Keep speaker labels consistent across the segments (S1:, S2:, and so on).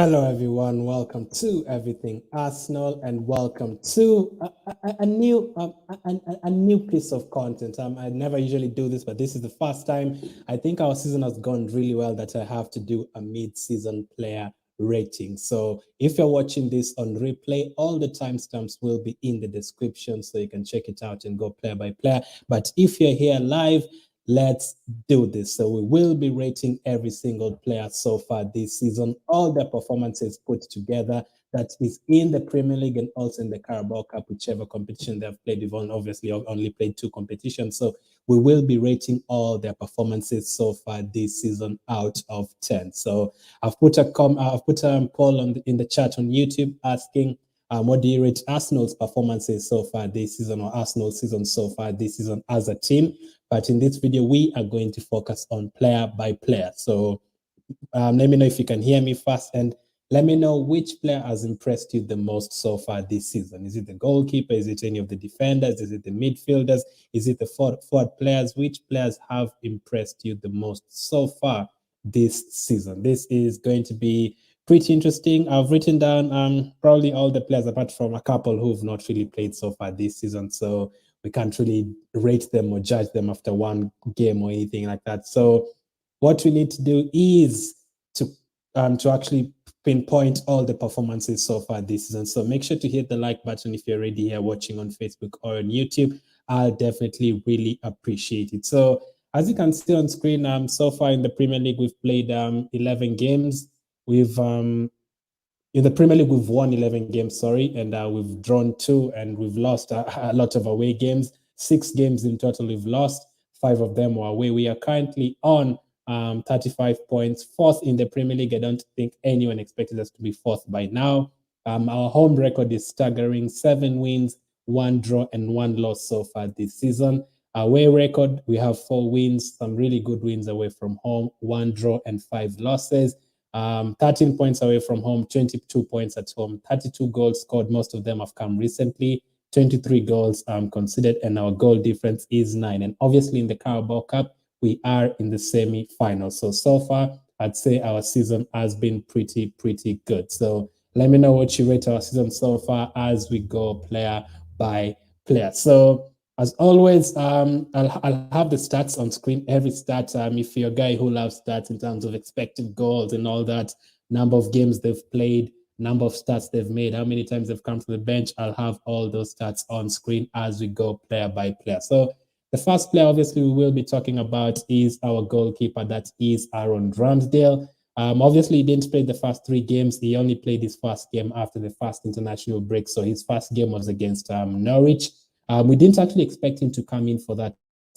S1: Hello, everyone. Welcome to Everything Arsenal, and welcome to a new piece of content. I never usually do this, but this is the first time. I think our season has gone really well that I have to do a mid-season player rating. So if you're watching this on replay, all the timestamps will be in the description, so you can check it out and go player by player. But if you're here live, let's do this. So we will be rating every single player so far this season, all their performances put together. That is in the Premier League and also in the Carabao Cup, whichever competition they've played. We've obviously only played 2 competitions. So we will be rating all their performances so far this season out of 10. So I've put a poll in the chat on YouTube asking, what do you rate Arsenal's performances so far this season, or Arsenal's season so far this season as a team? But in this video, we are going to focus on player by player. So let me know if you can hear me first, and let me know which player has impressed you the most so far this season. Is it the goalkeeper? Is it any of the defenders? Is it the midfielders? Is it the forward players? Which players have impressed you the most so far this season? This is going to be pretty interesting. I've written down probably all the players apart from a couple who've not really played so far this season. So we can't really rate them or judge them after one game or anything like that. So what we need to do is to actually pinpoint all the performances so far this season. So make sure to hit the like button if you're already here watching on Facebook or on YouTube. I'll definitely really appreciate it. So as you can see on screen, so far in the Premier League, we've played 11 games. We've in the Premier League, we've won 11 games, sorry, and we've drawn 2, and we've lost a lot of away games. 6 games in total we've lost. 5 of them were away. We are currently on 35 points, 4th in the Premier League. I don't think anyone expected us to be 4th by now. Our home record is staggering: 7 wins, 1 draw, and 1 loss so far this season. Away record, we have 4 wins, some really good wins away from home, 1 draw, and 5 losses. 13 points away from home, 22 points at home, 32 goals scored. Most of them have come recently, 23 goals conceded, and our goal difference is 9. And obviously in the Carabao Cup, we are in the semi-final. So far, I'd say our season has been pretty good. So let me know what you rate our season so far as we go player by player. So as always, I'll have the stats on screen, every stat. If you're a guy who loves stats in terms of expected goals and all that, number of games they've played, number of starts they've made, how many times they've come to the bench, I'll have all those stats on screen as we go player by player. So the first player, obviously, we will be talking about is our goalkeeper, that is Aaron Ramsdale. Obviously, he didn't play the first 3 games. He only played his first game after the first international break. So his first game was against Norwich. We didn't actually expect him to come in for that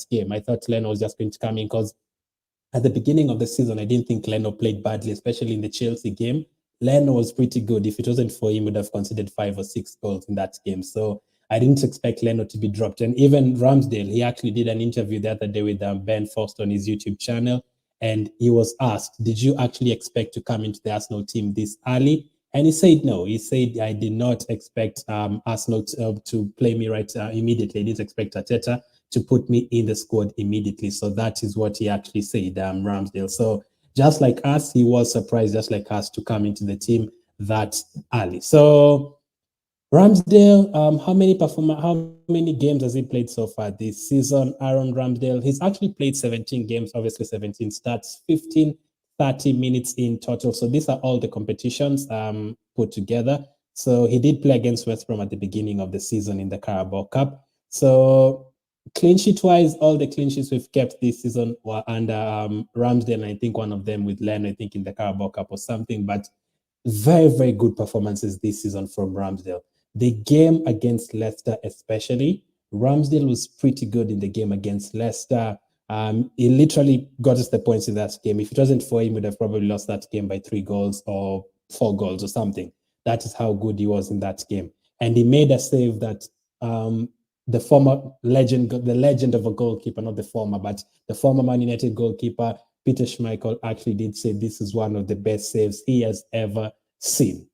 S1: game. I thought Leno was just going to come in because at the beginning of the season, I didn't think Leno played badly, especially in the Chelsea game. Leno was pretty good. If it wasn't for him, would have considered 5 or 6 goals in that game. So I didn't expect Leno to be dropped. And even Ramsdale, he actually did an interview the other day with Ben Faust on his YouTube channel. And he was asked, did you actually expect to come into the Arsenal team this early? And he said no. He said, I did not expect Arsenal to play me right immediately. I didn't expect Arteta to put me in the squad immediately. So that is what he actually said, Ramsdale. So just like us, he was surprised, just like us, to come into the team that early. So Ramsdale, how many games has he played so far this season? Aaron Ramsdale, he's actually played 17 games, obviously 17 starts, 30 minutes in total. So these are all the competitions put together. So he did play against West Brom at the beginning of the season in the Carabao Cup. So clean sheet wise, all the clean sheets we've kept this season were under Ramsdale, and I think one of them with Len, I think in the Carabao Cup or something. But very good performances this season from Ramsdale. The game against Leicester especially, Ramsdale was pretty good in the game against Leicester. He literally got us the points in that game. If it wasn't for him, we would have probably lost that game by 3 goals or 4 goals or something. That is how good he was in that game. And he made a save that the former legend, the legend of a goalkeeper, not the former, but the former Man United goalkeeper, Peter Schmeichel, actually did say this is one of the best saves he has ever seen.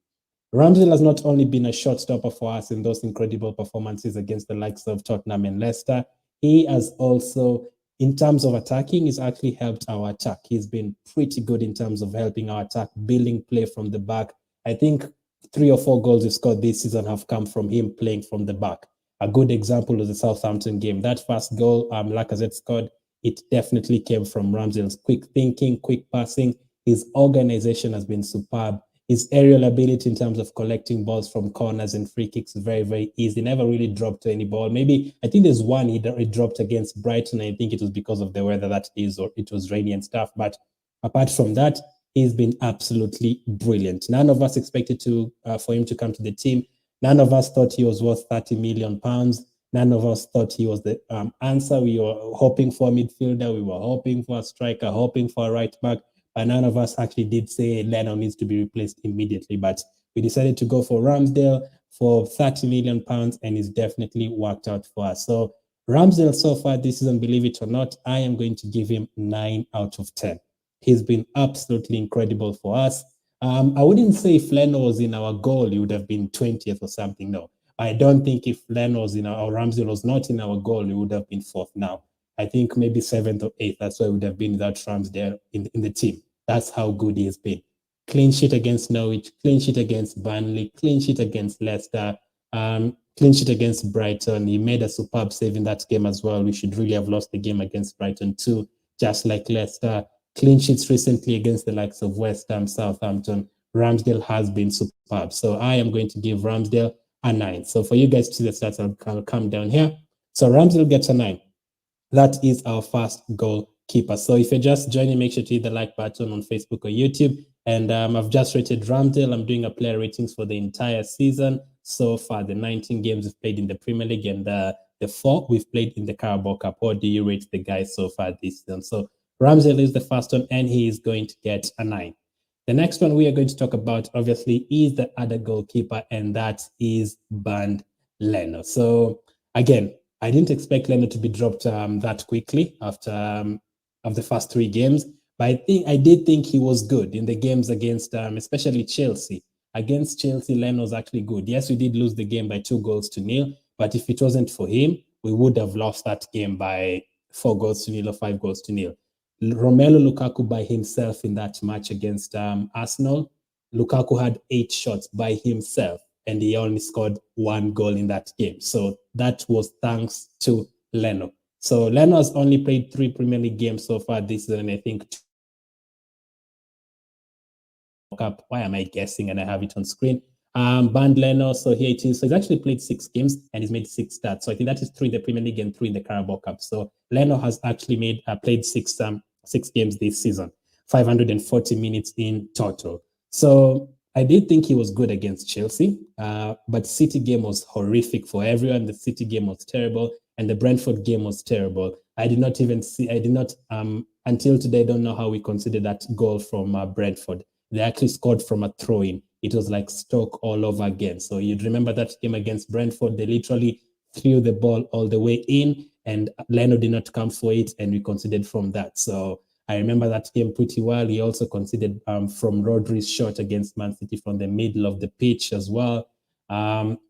S1: Ramsdale has not only been a shot stopper for us in those incredible performances against the likes of Tottenham and Leicester, he has also, in terms of attacking, he's actually helped our attack. He's been pretty good in terms of helping our attack, building play from the back, I think 3 or 4 goals he scored this season have come from him playing from the back. A good example was the Southampton game. That first goal Lacazette scored, it definitely came from Ramsdale's quick thinking, quick passing. His organization has been superb. His aerial ability in terms of collecting balls from corners and free kicks is very, very easy. Never really dropped any ball. Maybe, I think there's one he dropped against Brighton. I think it was because of the weather that is, or it was rainy and stuff. But apart from that, he's been absolutely brilliant. None of us expected for him to come to the team. None of us thought he was worth £30 million. None of us thought he was the answer. We were hoping for a midfielder. We were hoping for a striker, hoping for a right back. But none of us actually did say LENO needs to be replaced immediately. But we decided to go for Ramsdale for £30 million, and it's definitely worked out for us. So Ramsdale so far this season, believe it or not, I am going to give him 9 out of 10. He's been absolutely incredible for us. I wouldn't say if LENO was in our goal, he would have been 20th or something. No, I don't think if LENO was in our, or Ramsdale was not in our goal, he would have been 4th now. I think maybe 7th or 8th. That's why it would have been without Ramsdale in the team. That's how good he has been. Clean sheet against Norwich, clean sheet against Burnley, clean sheet against Leicester, clean sheet against Brighton. He made a superb save in that game as well. We should really have lost the game against Brighton too, just like Leicester. Clean sheets recently against the likes of West Ham, Southampton. Ramsdale has been superb. So I am going to give Ramsdale a 9. So for you guys to see the stats, I'll come down here. So Ramsdale gets a 9. That is our first goalkeeper. So if you're just joining, make sure to hit the like button on Facebook or YouTube. And I've just rated Ramsdale. I'm doing a player ratings for the entire season. So far, the 19 games we've played in the Premier League and the 4 we've played in the Carabao Cup. What do you rate the guy so far this season? So Ramsdale is the first one, and he is going to get a 9. The next one we are going to talk about, obviously, is the other goalkeeper, and that is LENO. So again, I didn't expect LENO to be dropped that quickly after of the first 3 games, but I did think he was good in the games against, especially Chelsea. Against Chelsea, LENO was actually good. Yes, we did lose the game by 2-0, but if it wasn't for him, we would have lost that game by 4-0 or 5-0. Romelu Lukaku by himself in that match against Arsenal, Lukaku had 8 shots by himself, and he only scored 1 goal in that game. So that was thanks to LENO. So LENO has only played 3 Premier League games so far this season, and I think why am I guessing? And I have it on screen. Banned LENO, so here it is. So he's actually played 6 games and he's made 6 starts. So I think that is 3 in the Premier League and 3 in the Carabao Cup. So LENO has actually played 6 games this season, 540 minutes in total. So I did think he was good against Chelsea, but City game was horrific for everyone. The City game was terrible, and the Brentford game was terrible. I did not until today, I don't know how we consider that goal from Brentford. They actually scored from a throw-in. It was like Stoke all over again. So you'd remember that game against Brentford, they literally threw the ball all the way in, and LENO did not come for it, and we conceded from that. So I remember that game pretty well. He also conceded from Rodri's shot against Man City from the middle of the pitch as well.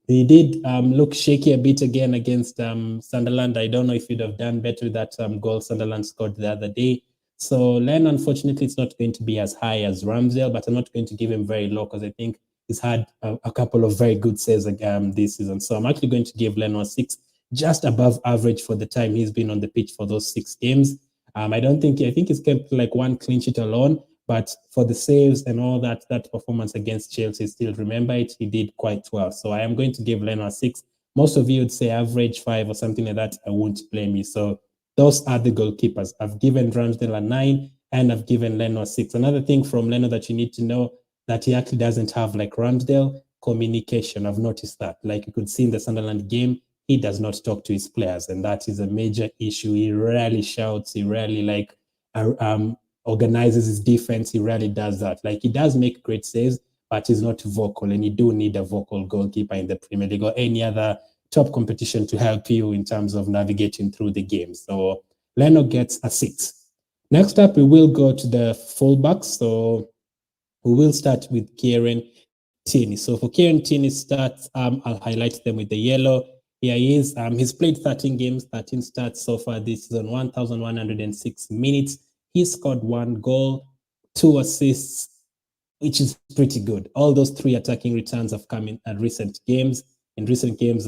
S1: He did look shaky a bit again against Sunderland. I don't know if he'd have done better with that goal Sunderland scored the other day. So LENO, unfortunately, it's not going to be as high as Ramsdale, but I'm not going to give him very low because I think he's had a couple of very good saves this season. So I'm actually going to give LENO a 6, just above average for the time he's been on the pitch for those 6 games. I think he's kept like 1 clean sheet alone, but for the saves and all that performance against Chelsea, still remember it, he did quite well. So I am going to give LENO a 6. Most of you would say average 5 or something like that. I won't blame you. So those are the goalkeepers. I've given Ramsdale a 9 and I've given LENO a 6. Another thing from LENO that you need to know, that he actually doesn't have, like Ramsdale, communication. I've noticed that. Like you could see in the Sunderland game, he does not talk to his players, and that is a major issue. He rarely shouts. He rarely organizes his defense. He rarely does that. Like he does make great saves, but he's not vocal, and you do need a vocal goalkeeper in the Premier League or any other top competition to help you in terms of navigating through the game. So LENO gets a 6. Next up, we will go to the fullbacks. So we will start with Kieran Tierney. So for Kieran Tierney's stats, I'll highlight them with the yellow. Here he is. He's played 13 games, 13 starts so far this season, 1,106 minutes. He scored 1 goal, 2 assists, which is pretty good. All those 3 attacking returns have come in recent games. In recent games,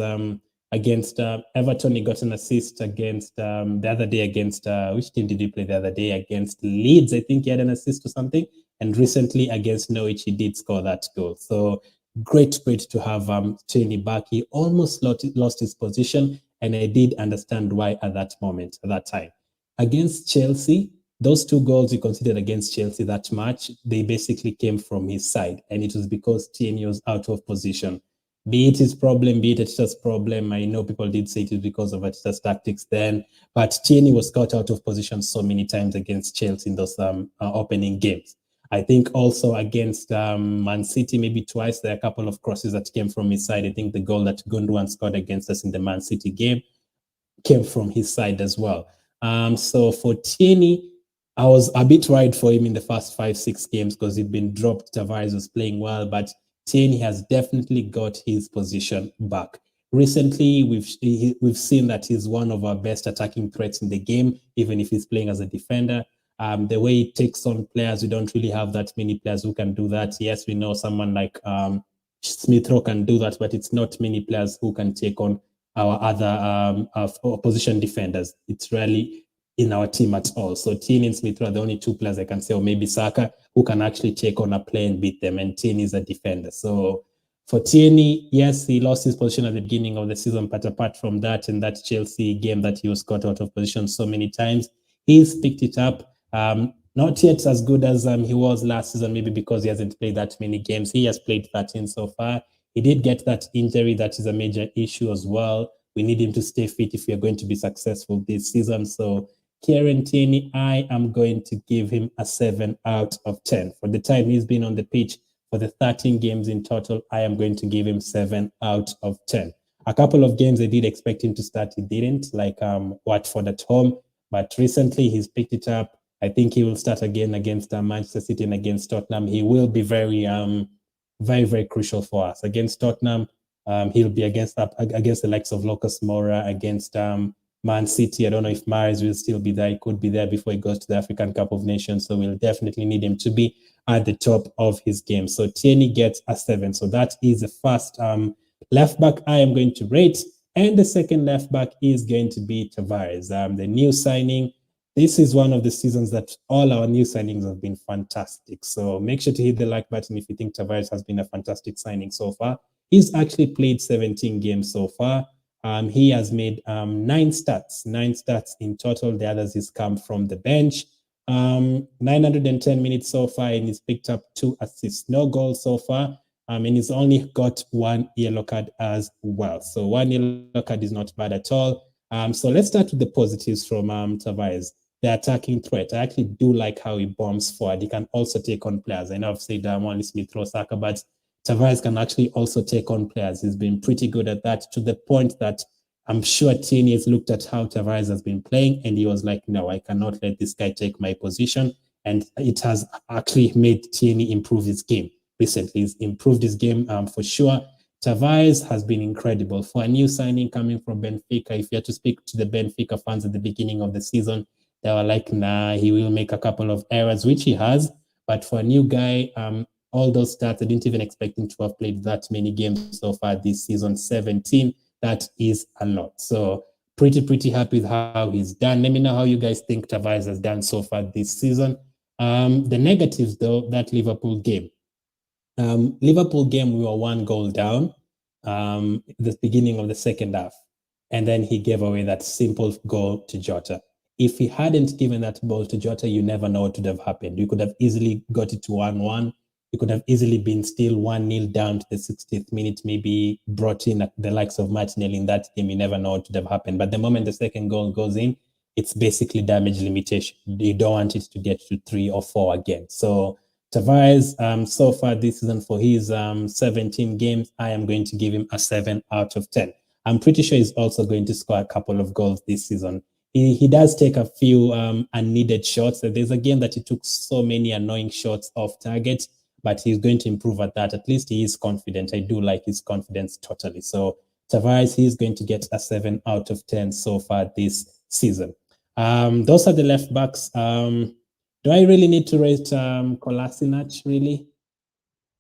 S1: against Everton, he got an assist against the other day against, which team did he play the other day? Against Leeds, I think he had an assist or something. And recently against Norwich, he did score that goal. So great to have Tierney back. He almost lost his position, and I did understand why at that moment, at that time. Against Chelsea, those 2 goals he considered against Chelsea that match, they basically came from his side, and it was because Tierney was out of position. Be it his problem, be it Arteta's problem. I know people did say it was because of Arteta's tactics then, but Tierney was caught out of position so many times against Chelsea in those opening games. I think also against Man City, maybe twice, there are a couple of crosses that came from his side. I think the goal that Gundogan scored against us in the Man City game came from his side as well. So for Tierney, I was a bit worried for him in the first 5-6 games because he'd been dropped. Tavares was playing well, but Tierney has definitely got his position back. Recently, we've seen that he's one of our best attacking threats in the game, even if he's playing as a defender. The way he takes on players, we don't really have that many players who can do that. Yes, we know someone like Smith Rowe can do that, but it's not many players who can take on our other opposition defenders. It's rarely in our team at all. So Tierney and Smith Rowe are the only 2 players I can say, or maybe Saka, who can actually take on a player and beat them, and Tierney is a defender. So for Tierney, yes, he lost his position at the beginning of the season, but apart from that, in that Chelsea game that he was caught out of position so many times, he's picked it up. Not yet as good as he was last season, maybe because he hasn't played that many games. He has played 13 so far. He did get that injury. That is a major issue as well. We need him to stay fit if we are going to be successful this season. So Kieran Tierney, I am going to give him a 7 out of 10. For the time he's been on the pitch, for the 13 games in total, I am going to give him 7 out of 10. A couple of games I did expect him to start, he didn't, like Watford at home. But recently he's picked it up. I think he will start again against Manchester City and against Tottenham. He will be very, very crucial for us. Against Tottenham, he'll be against the likes of Lucas Moura, against Man City. I don't know if Mahrez will still be there. He could be there before he goes to the African Cup of Nations. So we'll definitely need him to be at the top of his game. So Tierney gets a 7. So that is the first left back I am going to rate. And the second left back is going to be Tavares, the new signing. This is one of the seasons that all our new signings have been fantastic. So make sure to hit the like button if you think Tavares has been a fantastic signing so far. He's actually played 17 games so far. He has made 9 starts in total. The others has come from the bench. 910 minutes so far, and he's picked up 2 assists. No goals so far. And he's only got 1 yellow card as well. So 1 yellow card is not bad at all. So let's start with the positives from Tavares. The attacking threat. I actually do like how he bombs forward. He can also take on players. I know I've said only Smith Rowe, Saka, but Tavares can actually also take on players. He's been pretty good at that, to the point that I'm sure Tierney has looked at how Tavares has been playing, and he was like, no, I cannot let this guy take my position. And it has actually made Tierney improve his game recently. He's improved his game for sure. Tavares has been incredible. For a new signing coming from Benfica, if you had to speak to the Benfica fans at the beginning of the season, they were like, nah, he will make a couple of errors, which he has. But for a new guy, all those stats, I didn't even expect him to have played that many games so far this season, 17. That is a lot. So pretty happy with how he's done. Let me know how you guys think Tavares has done so far this season. The negatives, though, that Liverpool game. Liverpool game, we were 1 goal down at the beginning of the second half. And then he gave away that simple goal to Jota. If he hadn't given that ball to Jota, you never know what would have happened. You could have easily got it to 1-1. You could have easily been still 1-0 down to the 60th minute, maybe brought in the likes of Martinelli in that game. You never know what would have happened. But the moment the second goal goes in, it's basically damage limitation. You don't want it to get to 3 or 4 again. So Tavares, so far this season, for his 17 games, I am going to give him a 7 out of 10. I'm pretty sure he's also going to score a couple of goals this season. He does take a few unneeded shots. There's a game that he took so many annoying shots off target, but he's going to improve at that. At least he is confident. I do like his confidence totally. So Tavares, he's going to get a 7 out of 10 so far this season. Those are the left backs. Do I really need to rate Kolasinac, really?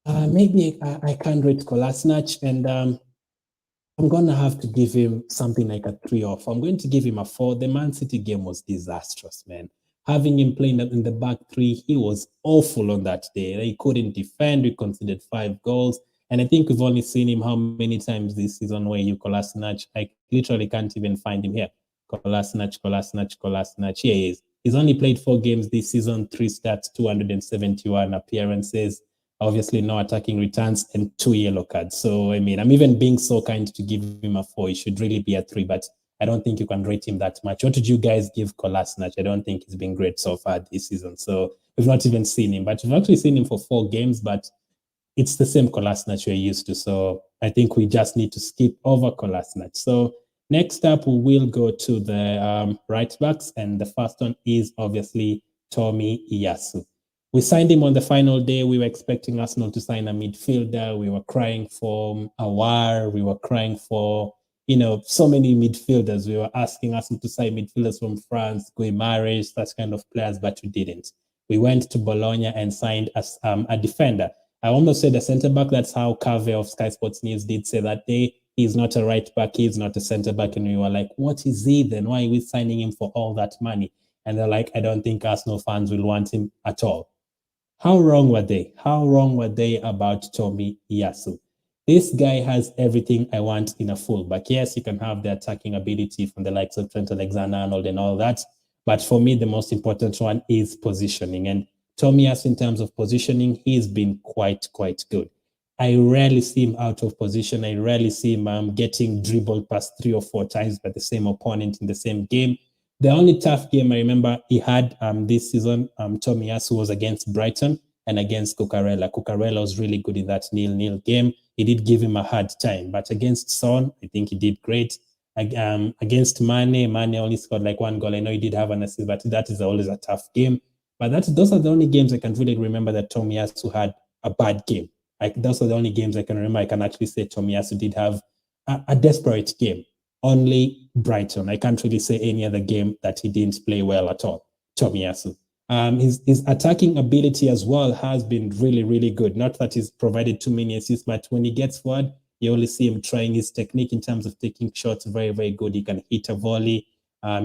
S1: Maybe I can't rate Kolasinac, and I'm going to have to give him something like a 3 off. I'm going to give him a 4. The Man City game was disastrous, man. Having him playing in the back three, he was awful on that day. He couldn't defend. We conceded 5 goals. And I think we've only seen him how many times this season where you Kolasinac. I literally can't even find him here. Kolasinac. Here he is. He's only played 4 games this season, 3 stats, 271 appearances, obviously no attacking returns, and 2 yellow cards. So, I mean, I'm even being so kind to give him a 4. It should really be a 3, but I don't think you can rate him that much. What did you guys give Kolasinac? I don't think he's been great so far this season. So we've not even seen him, but we've actually seen him for 4 games, but it's the same Kolasinac we're used to. So I think we just need to skip over Kolasinac. So next up, we will go to the right backs, and the first one is obviously Tomiyasu. We signed him on the final day. We were expecting Arsenal to sign a midfielder. We were crying for Awar. We were crying for, so many midfielders. We were asking Arsenal to sign midfielders from France, Guimaraes, such kind of players, but we didn't. We went to Bologna and signed a defender. I almost said a centre back. That's how Cave of Sky Sports News did say that day. He's not a right back. He's not a centre back. And we were like, what is he then? Why are we signing him for all that money? And they're like, I don't think Arsenal fans will want him at all. How wrong were they? How wrong were they about Tomiyasu? This guy has everything I want in a fullback. Yes, you can have the attacking ability from the likes of Trent Alexander-Arnold and all that. But for me, the most important one is positioning. And Tomiyasu, in terms of positioning, he's been quite good. I rarely see him out of position. I rarely see him getting dribbled past 3 or 4 times by the same opponent in the same game. The only tough game I remember he had this season, Tomiyasu, was against Brighton and against Cucurella. Cucurella was really good in that 0-0 game. He did give him a hard time, but against Son, I think he did great. Against Mane only scored like 1 goal. I know he did have an assist, but that is always a tough game. But those are the only games I can really remember that Tomiyasu had a bad game. Those are the only games I can remember. I can actually say Tomiyasu did have a desperate game. Only Brighton. I can't really say any other game that he didn't play well at all. Tomiyasu. His attacking ability as well has been really good. Not that he's provided too many assists, but when he gets forward, you only see him trying his technique in terms of taking shots very good. He can hit a volley.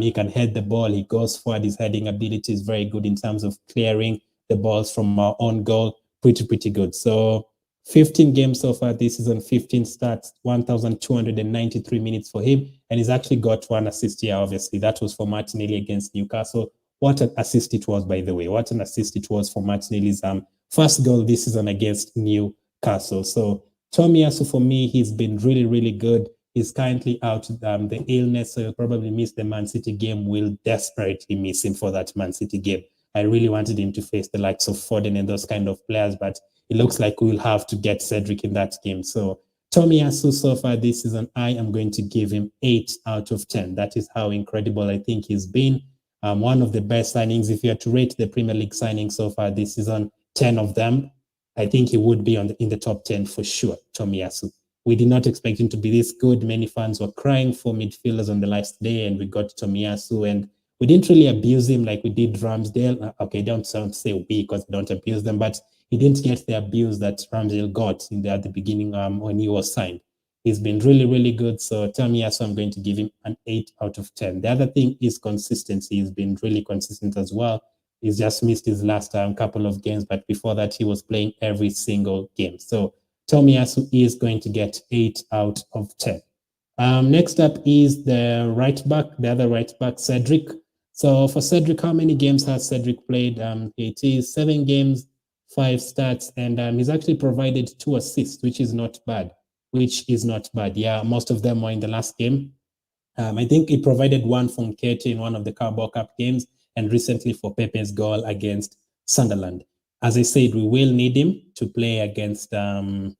S1: He can head the ball. He goes forward. His heading ability is very good in terms of clearing the balls from our own goal. Pretty good. So 15 games so far this season, 15 starts, 1,293 minutes for him. And he's actually got 1 assist here, obviously. That was for Martinelli against Newcastle. What an assist it was, by the way. What an assist it was for Martinelli's first goal this season against Newcastle. So Tomiyasu, for me, he's been really good. He's currently out the illness, so he'll probably miss the Man City game. We'll desperately miss him for that Man City game. I really wanted him to face the likes of Foden and those kind of players, but it looks like we'll have to get Cedric in that game. So Tomiyasu so far this season, I am going to give him 8 out of 10. That is how incredible I think he's been. One of the best signings. If you had to rate the Premier League signings so far this season, 10 of them, I think he would be in the top 10 for sure, Tomiyasu. We did not expect him to be this good. Many fans were crying for midfielders on the last day, and we got Tomiyasu, and we didn't really abuse him like we did RAMSDALE. Okay, don't say we because we don't abuse them, but he didn't get the abuse that RAMSDALE got at the beginning when he was signed. He's been really good. So Tomiyasu, I'm going to give him an 8 out of 10. The other thing is consistency. He's been really consistent as well. He's just missed his last couple of games, but before that, he was playing every single game. So Tomiyasu is going to get 8 out of 10. Next up is the right back, the other right back, Cedric. So for Cedric, how many games has Cedric played? It is 7 games, 5 starts, and he's actually provided 2 assists, which is not bad. Yeah, most of them were in the last game. I think he provided 1 for NKETIAH in one of the Carabao Cup games, and recently for Pepe's goal against Sunderland. As I said, we will need him to play against Man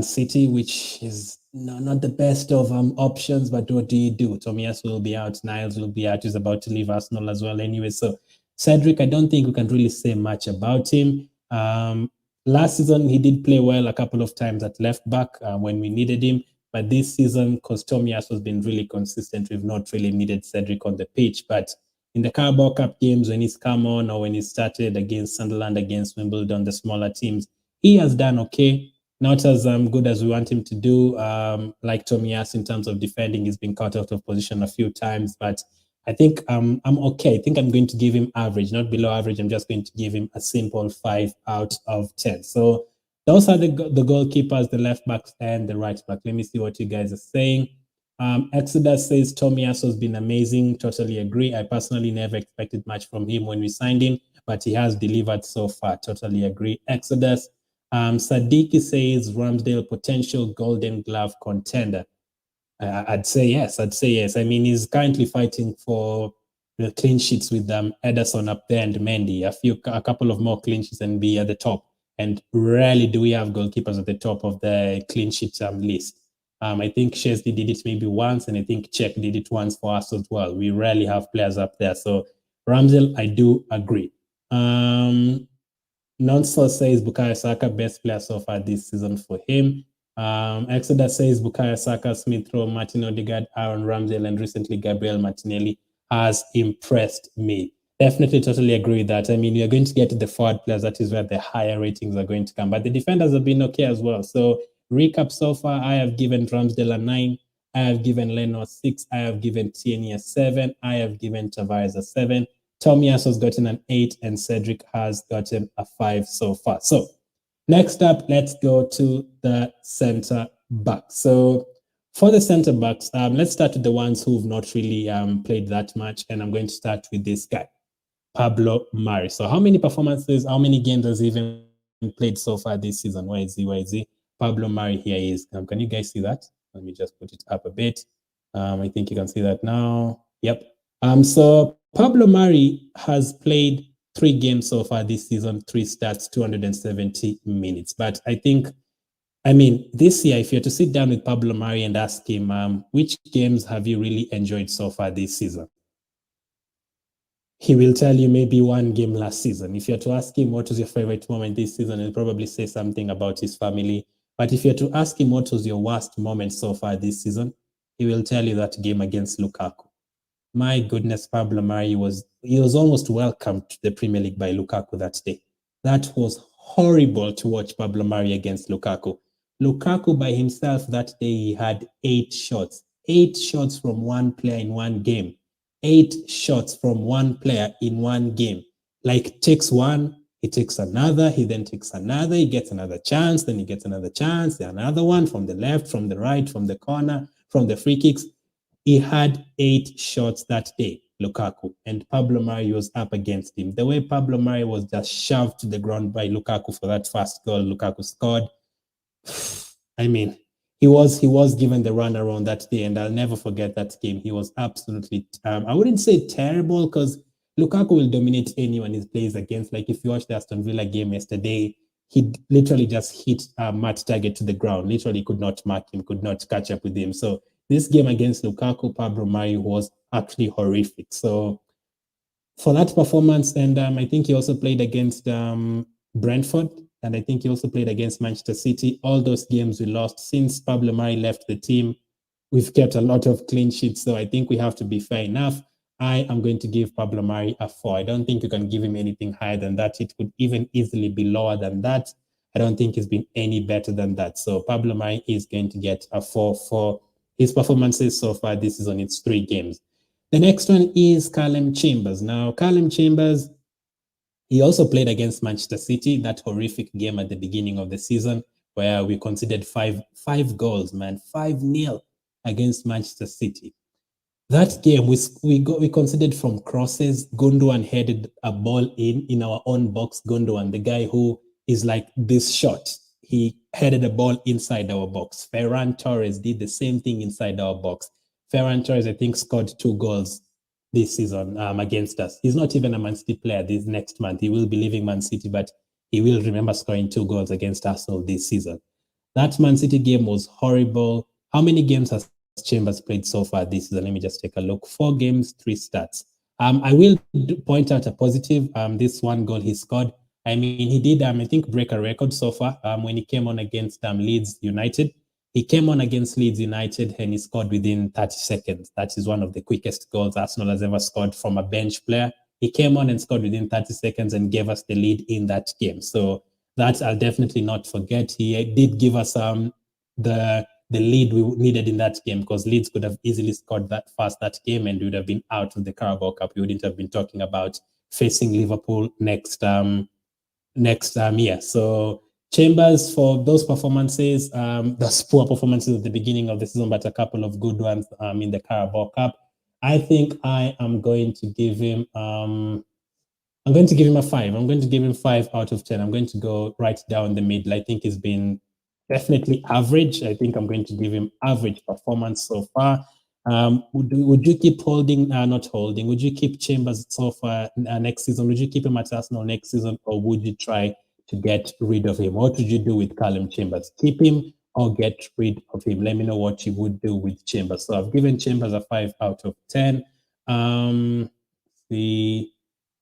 S1: City, which is not the best of options, but what do you do? Tomiyasu will be out, Niles will be out, he's about to leave Arsenal as well anyway. So Cedric, I don't think we can really say much about him. Last season, he did play well a couple of times at left back when we needed him. But this season, because Tomiyasu has been really consistent, we've not really needed Cedric on the pitch. But in the Carabao Cup games, when he's come on or when he started against Sunderland, against Wimbledon, the smaller teams, he has done okay. Not as good as we want him to do. Like Tomiyasu in terms of defending, he's been caught out of position a few times, but I think I'm okay. I think I'm going to give him average, not below average. I'm just going to give him a simple 5 out of 10. So those are the goalkeepers, the left backs, and the right back. Let me see what you guys are saying. Exodus says Tomiyasu has been amazing. Totally agree. I personally never expected much from him when we signed him, but he has delivered so far. Totally agree. Exodus. Sadiki says Ramsdale potential Golden Glove contender. I'd say yes. I'd say yes. I mean, he's currently fighting for the clean sheets with Ederson up there and Mendy. A couple of more clean sheets and be at the top. And rarely do we have goalkeepers at the top of the clean sheet list. I think Chesney did it maybe once, and I think Czech did it once for us as well. We rarely have players up there. So Ramsdale, I do agree. Nonso says Bukayo Saka best player so far this season for him. Exodus says Bukayo Saka, Smith Rowe, Martin Odegaard, Aaron Ramsdale, and recently Gabriel Martinelli has impressed me. Definitely totally agree with that. I mean, you're going to get to the forward players. That is where the higher ratings are going to come. But the defenders have been okay as well. So recap so far, I have given Ramsdale a 9. I have given Leno a 6. I have given Tierney a 7. I have given Tavares a 7. Tomiyasu has gotten an 8, and Cedric has gotten a 5 so far. So next up, let's go to the center back. So for the center backs, let's start with the ones who've not really played that much, and I'm going to start with this guy, Pablo Mari. So how many performances, how many games has he even played so far this season? Where is he? Where is he? Pablo Mari, here he is. Can you guys see that? Let me just put it up a bit. I think you can see that now. Yep. So Pablo Mari has played 3 games so far this season, 3 starts, 270 minutes. But I think, I mean, this year, if you're to sit down with Pablo Mari and ask him, which games have you really enjoyed so far this season? He will tell you maybe 1 game last season. If you're to ask him what was your favorite moment this season, he'll probably say something about his family. But if you're to ask him what was your worst moment so far this season, he will tell you that game against Lukaku. My goodness, Pablo Mari was almost welcomed to the Premier League by Lukaku that day. That was horrible to watch Pablo Mari against Lukaku. Lukaku by himself that day, he had 8 shots. 8 shots from one player in one game. 8 shots from one player in one game. Like, takes one, he takes another, he then takes another, he gets another chance, then he gets another chance, then another one from the left, from the right, from the corner, from the free kicks. He had 8 shots that day, Lukaku, and Pablo Mari was up against him. The way Pablo Mari was just shoved to the ground by Lukaku for that first goal Lukaku scored, I mean, he was given the run around that day, and I'll never forget that game. He was absolutely, I wouldn't say terrible, because Lukaku will dominate anyone he plays against. Like, if you watched the Aston Villa game yesterday, he literally just hit Matt Target to the ground. Literally could not mark him, could not catch up with him. So this game against Lukaku, Pablo Mari was actually horrific. So for that performance, and I think he also played against Brentford, and I think he also played against Manchester City. All those games we lost. Since Pablo Mari left the team, we've kept a lot of clean sheets, so I think we have to be fair enough. I am going to give Pablo Mari a 4. I don't think you can give him anything higher than that. It could even easily be lower than that. I don't think he's been any better than that. So Pablo Mari is going to get a 4 for his performances so far this season. It's 3 games. The next one is Callum Chambers. Now, Callum Chambers, he also played against Manchester City, that horrific game at the beginning of the season where we conceded five goals, man, 5-0 against Manchester City. That game, we conceded from crosses. Gundogan headed a ball in our own box. Gundogan, the guy who is like this shot, he headed a ball inside our box. Ferran Torres did the same thing inside our box. Ferran Torres, I think, scored 2 goals this season against us. He's not even a Man City player this next month. He will be leaving Man City, but he will remember scoring 2 goals against Arsenal this season. That Man City game was horrible. How many games has Chambers played so far this season? Let me just take a look. 4 games, 3 starts. I will point out a positive. This 1 goal he scored. I mean, he did, I think, break a record so far when he came on against Leeds United. He came on against Leeds United and he scored within 30 seconds. That is one of the quickest goals Arsenal has ever scored from a bench player. He came on and scored within 30 seconds and gave us the lead in that game. So that I'll definitely not forget. He did give us the lead we needed in that game, because Leeds could have easily scored that game, and we would have been out of the Carabao Cup. We wouldn't have been talking about facing Liverpool next year. So Chambers, for those performances, those poor performances at the beginning of the season, but a couple of good ones in the Carabao Cup, I think I am going to give him I'm going to give him a 5. I'm going to give him 5 out of 10. I'm going to go right down the middle. I think he's been definitely average. I think I'm going to give him average performance so far. Would you keep holding, not holding, would you keep Chambers so far next season? Would you keep him at Arsenal next season, or would you try to get rid of him? What would you do with Callum Chambers? Keep him or get rid of him? Let me know what you would do with Chambers. So I've given Chambers a 5 out of 10.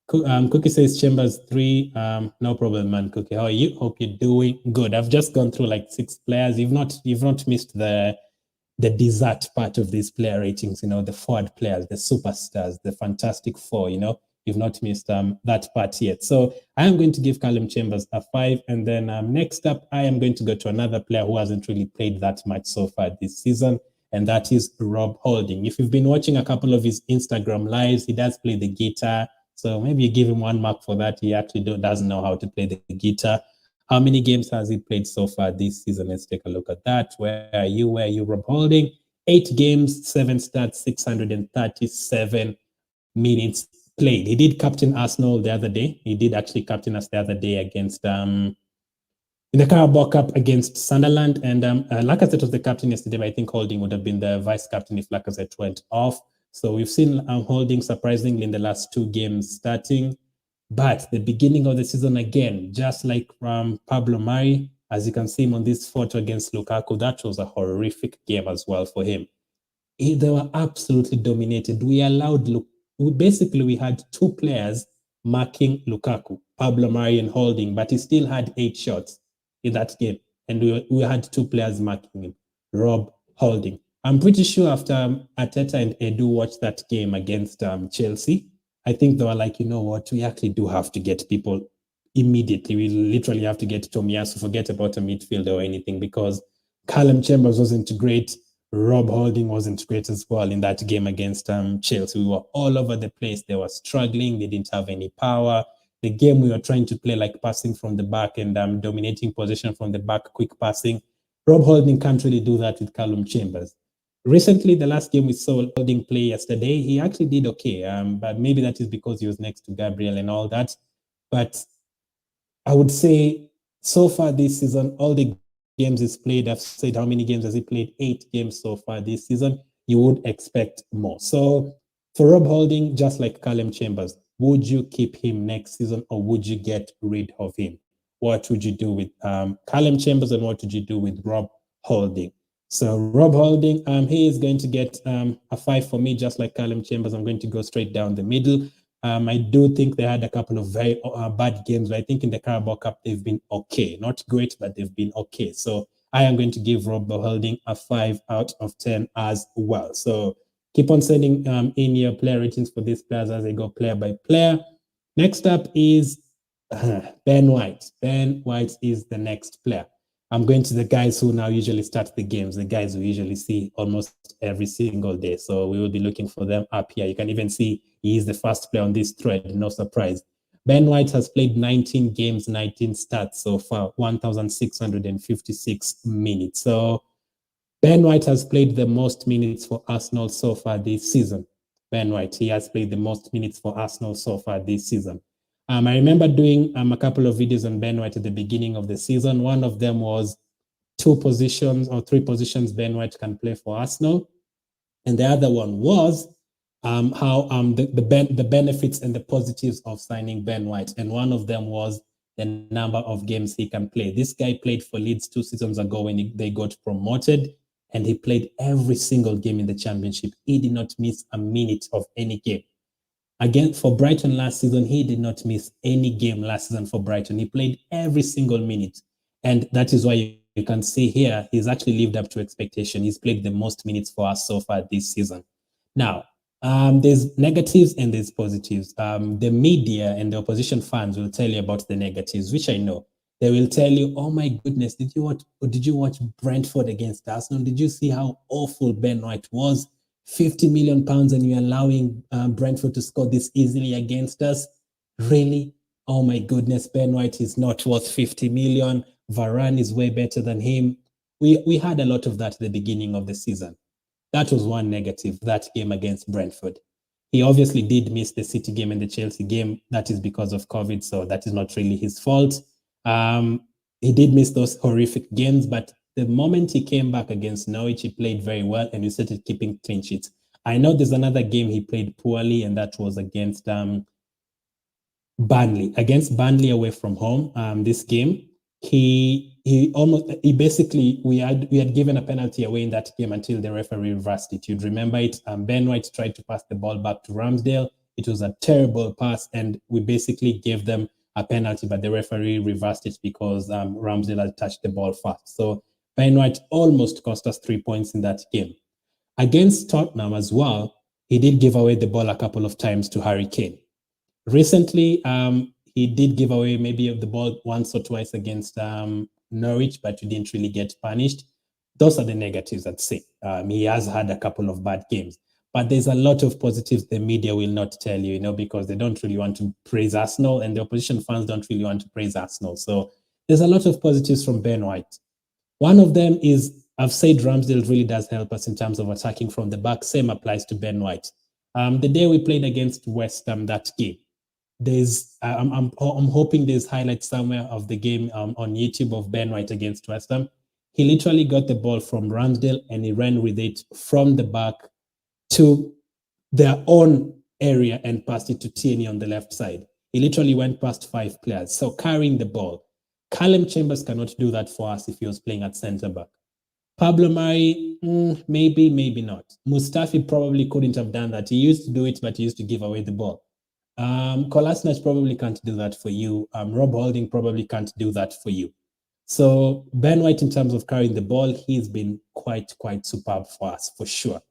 S1: Cookie says Chambers 3. No problem, man. Cookie, how are you? Hope you're doing good. I've just gone through like 6 players. You've not missed the dessert part of these player ratings, the forward players, the superstars, the fantastic four, you've not missed that part yet. So I am going to give Callum Chambers a 5. And then next up, I am going to go to another player who hasn't really played that much so far this season, and that is Rob Holding. If you've been watching a couple of his Instagram lives, he does play the guitar. So maybe you give him 1 mark for that. He actually doesn't know how to play the guitar. How many games has he played so far this season? Let's take a look at that. Where are you, Rob Holding? 8 games, 7 starts, 637 minutes played. He did captain Arsenal the other day. He did actually captain us the other day against in the Carabao Cup against Sunderland. And Lacazette was the captain yesterday, but I think Holding would have been the vice captain if Lacazette went off. So we've seen Holding surprisingly in the last 2 games starting. But the beginning of the season, again, just like Pablo Mari, as you can see him on this photo against Lukaku, that was a horrific game as well for him. They were absolutely dominated. We had 2 players marking Lukaku, Pablo Mari and Holding, but he still had 8 shots in that game. And we had 2 players marking him, Rob Holding. I'm pretty sure after Arteta and Edu watched that game against Chelsea, I think they were like, you know what, we actually do have to get people immediately. We literally have to get Tomiyasu, forget about a midfielder or anything, because Callum Chambers wasn't great. Rob Holding wasn't great as well in that game against Chelsea. We were all over the place. They were struggling. They didn't have any power. The game we were trying to play like passing from the back and dominating possession from the back, quick passing. Rob Holding can't really do that with Callum Chambers. Recently, the last game we saw Holding play yesterday, he actually did okay, but maybe that is because he was next to Gabriel and all that. But I would say so far this season, all the games he's played, I've said how many games has he played? 8 games so far this season. You would expect more. So for Rob Holding, just like Callum Chambers, would you keep him next season or would you get rid of him? What would you do with Callum Chambers and what would you do with Rob Holding? So Rob Holding, he is going to get a 5 for me, just like Callum Chambers. I'm going to go straight down the middle. I do think they had a couple of very bad games, but I think in the Carabao Cup, they've been okay. Not great, but they've been okay. So I am going to give Rob Holding a 5 out of 10 as well. So keep on sending in your player ratings for these players as they go player by player. Next up is Ben White. Ben White is the next player. I'm going to the guys who now usually start the games, the guys we usually see almost every single day. So we will be looking for them up here. You can even see he is the first player on this thread, no surprise. Ben White has played 19 games, 19 starts so far, 1,656 minutes. So Ben White has played the most minutes for Arsenal so far this season. Ben White, he has played the most minutes for Arsenal so far this season. I remember doing a couple of videos on Ben White at the beginning of the season. One of them was 2 positions or 3 positions Ben White can play for Arsenal. And the other one was how the benefits and the positives of signing Ben White. And one of them was the number of games he can play. This guy played for Leeds 2 seasons ago when they got promoted, and he played every single game in the championship. He did not miss a minute of any game. Again, for Brighton last season, he did not miss any game last season for Brighton. He played every single minute. And that is why you can see here, he's actually lived up to expectation. He's played the most minutes for us so far this season. Now, there's negatives and there's positives. The media and the opposition fans will tell you about the negatives, which I know. They will tell you, oh my goodness, did you watch Brentford against Arsenal? Did you see how awful Ben White was? 50 million pounds and you're allowing Brentford to score this easily against us? Really? Oh my goodness, Ben White is not worth 50 million. Varane is way better than him. We had a lot of that at the beginning of the season. That was one negative, that game against Brentford. He obviously did miss the City game and the Chelsea game. That is because of COVID, so that is not really his fault. He did miss those horrific games, but the moment he came back against Norwich, he played very well and he started keeping clean sheets. I know there's another game he played poorly, and that was against Burnley. Against Burnley away from home, this game, we had given a penalty away in that game until the referee reversed it. You'd remember it. Ben White tried to pass the ball back to RAMSDALE. It was a terrible pass, and we basically gave them a penalty, but the referee reversed it because RAMSDALE had touched the ball fast. So Ben White almost cost us 3 points in that game. Against Tottenham as well, he did give away the ball a couple of times to Harry Kane. Recently, he did give away maybe the ball once or twice against Norwich, but we didn't really get punished. Those are the negatives, I'd say. He has had a couple of bad games, but there's a lot of positives the media will not tell you, because they don't really want to praise Arsenal, and the opposition fans don't really want to praise Arsenal. So there's a lot of positives from Ben White. One of them is, I've said Ramsdale really does help us in terms of attacking from the back. Same applies to Ben White. The day we played against West Ham, that game, I'm hoping there's highlights somewhere of the game on YouTube of Ben White against West Ham. He literally got the ball from Ramsdale and he ran with it from the back to their own area and passed it to Tierney on the left side. He literally went past 5 players. So carrying the ball. Callum Chambers cannot do that for us if he was playing at centre back. Pablo Mari, maybe not. Mustafi probably couldn't have done that. He used to do it, but he used to give away the ball. KOLASINAC probably can't do that for you. Rob Holding probably can't do that for you. So Ben White, in terms of carrying the ball, he's been quite superb for us, for sure.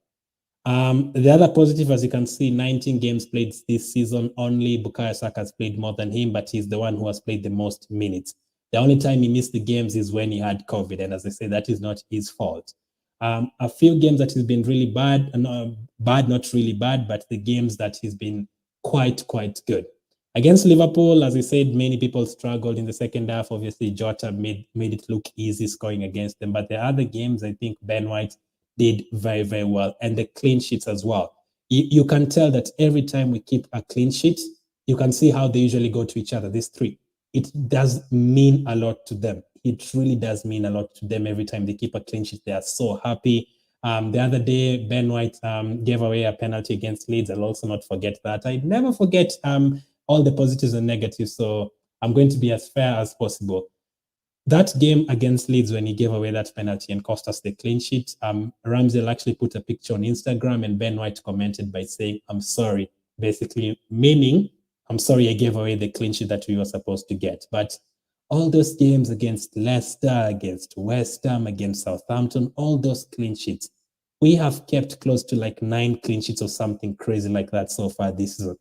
S1: The other positive, as you can see, 19 games played this season. Only Bukayo Saka has played more than him, but he's the one who has played the most minutes. The only time he missed the games is when he had COVID, and as I say, that is not his fault. A few games that he's been really bad, not really bad, but the games that he's been quite good. Against Liverpool, as I said, many people struggled in the second half. Obviously, Jota made it look easy scoring against them, but the other games, I think Ben White did very well, and the clean sheets as well. You can tell that every time we keep a clean sheet, you can see how they usually go to each other, these three. It does mean a lot to them. It really does mean a lot to them every time they keep a clean sheet. They are so happy. The other day, Ben White gave away a penalty against Leeds. I'll also not forget that. I never forget all the positives and negatives, so I'm going to be as fair as possible. That game against Leeds, when he gave away that penalty and cost us the clean sheet, Ramsdale actually put a picture on Instagram, and Ben White commented by saying, "I'm sorry," basically meaning, "I'm sorry I gave away the clean sheet that we were supposed to get." But all those games against Leicester, against West Ham, against Southampton, all those clean sheets, we have kept close to like 9 clean sheets or something crazy like that so far this season.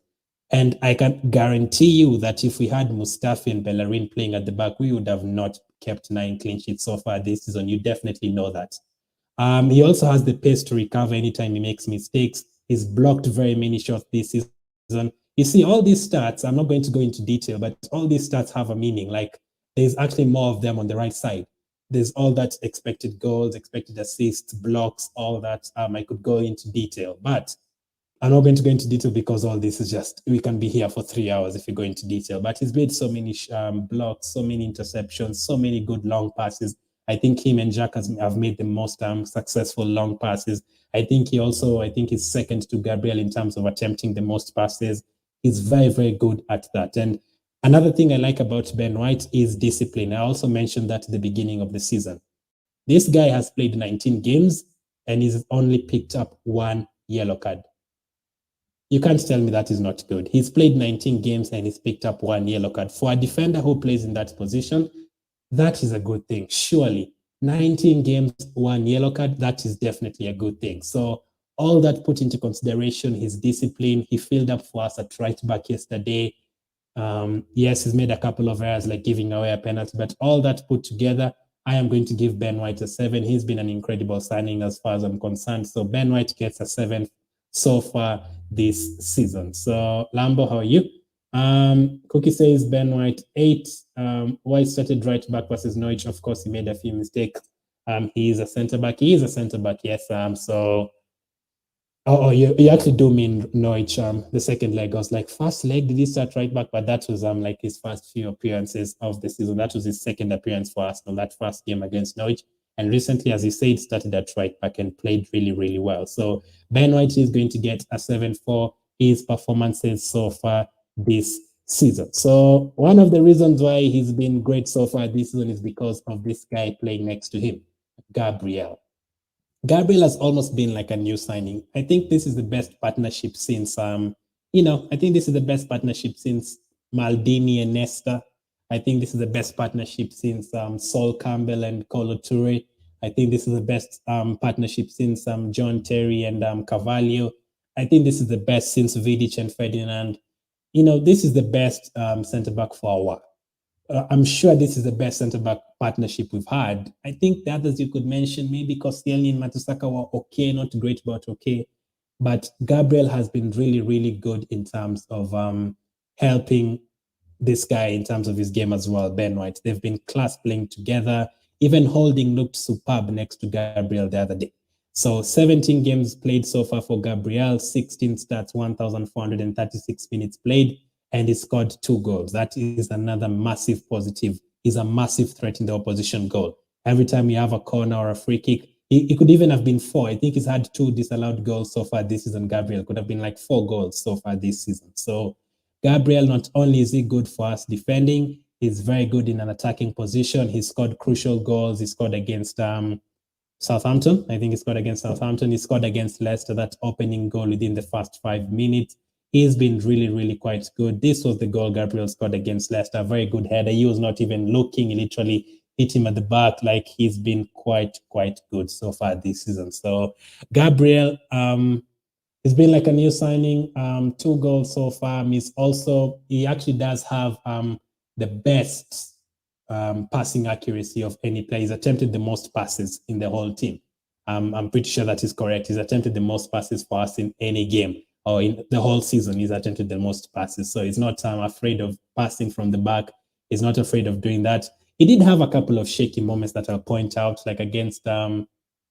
S1: And I can guarantee you that if we had Mustafi and Bellerin playing at the back, we would have not kept 9 clean sheets so far this season. You definitely know that. He also has the pace to recover anytime he makes mistakes. He's blocked very many shots this season. You see, all these stats, I'm not going to go into detail, but all these stats have a meaning. Like, there's actually more of them on the right side. There's all that expected goals, expected assists, blocks, all that. I could go into detail, but I'm not going to go into detail because all this is just, we can be here for 3 hours if we go into detail. But he's made so many blocks, so many interceptions, so many good long passes. I think him and Jack have made the most successful long passes. I think he's second to Gabriel in terms of attempting the most passes. He's very good at that. And another thing I like about Ben White is discipline. I also mentioned that at the beginning of the season. This guy has played 19 games and he's only picked up 1 yellow card. You can't tell me that is not good. He's played 19 games and he's picked up 1 yellow card. For a defender who plays in that position, that is a good thing, surely. 19 games, 1 yellow card, that is definitely a good thing. So all that put into consideration, his discipline, he filled up for us at right back yesterday. Yes, he's made a couple of errors like giving away a penalty, but all that put together, I am going to give Ben White a 7. He's been an incredible signing as far as I'm concerned. So Ben White gets a 7 so far this season. So Lambo, how are you? Cookie says Ben White 8. White started right back versus Norwich. Of course, he made a few mistakes. He is a centre back. He is a centre back, yes. So you actually do mean Norwich, the second leg. I was like, first leg, did he start right back? But that was like his first few appearances of the season. That was his second appearance for Arsenal, that first game against Norwich. And recently, as you said, started at right back and played really, really well. So Ben White is going to get a 7 for his performances so far this season. So one of the reasons why he's been great so far this season is because of this guy playing next to him, Gabriel. Gabriel has almost been like a new signing. I think this is the best partnership since, I think this is the best partnership since Maldini and Nesta. I think this is the best partnership since Sol Campbell and Kolo Toure. I think this is the best partnership since John Terry and Carvalho. I think this is the best since Vidic and Ferdinand. This is the best centre-back for a while. I'm sure this is the best centre-back partnership we've had. I think the others you could mention, maybe Koscielny and Mertesacker were okay, not great, but okay. But Gabriel has been really, really good in terms of helping this guy in terms of his game as well, Ben White. They've been class playing together. Even Holding looked superb next to Gabriel the other day. So 17 games played so far for Gabriel, 16 starts, 1,436 minutes played, and he scored 2 goals. That is another massive positive. He's a massive threat in the opposition goal. Every time you have a corner or a free kick, it could even have been 4. I think he's had 2 disallowed goals so far this season. Gabriel could have been like 4 goals so far this season. So Gabriel, not only is he good for us defending, he's very good in an attacking position. He scored crucial goals. He scored against Southampton. I think he scored against Southampton. He scored against Leicester, that opening goal within the first 5 minutes. He's been really, really quite good. This was the goal Gabriel scored against Leicester. Very good header. He was not even looking. He literally hit him at the back. Like, he's been quite good so far this season. So Gabriel, it's been like a new signing, 2 goals so far. He actually does have the best passing accuracy of any player. He's attempted the most passes in the whole team. I'm pretty sure that is correct. He's attempted the most passes for us in any game, or in the whole season. He's attempted the most passes. So he's not afraid of passing from the back. He's not afraid of doing that. He did have a couple of shaky moments that I'll point out, like against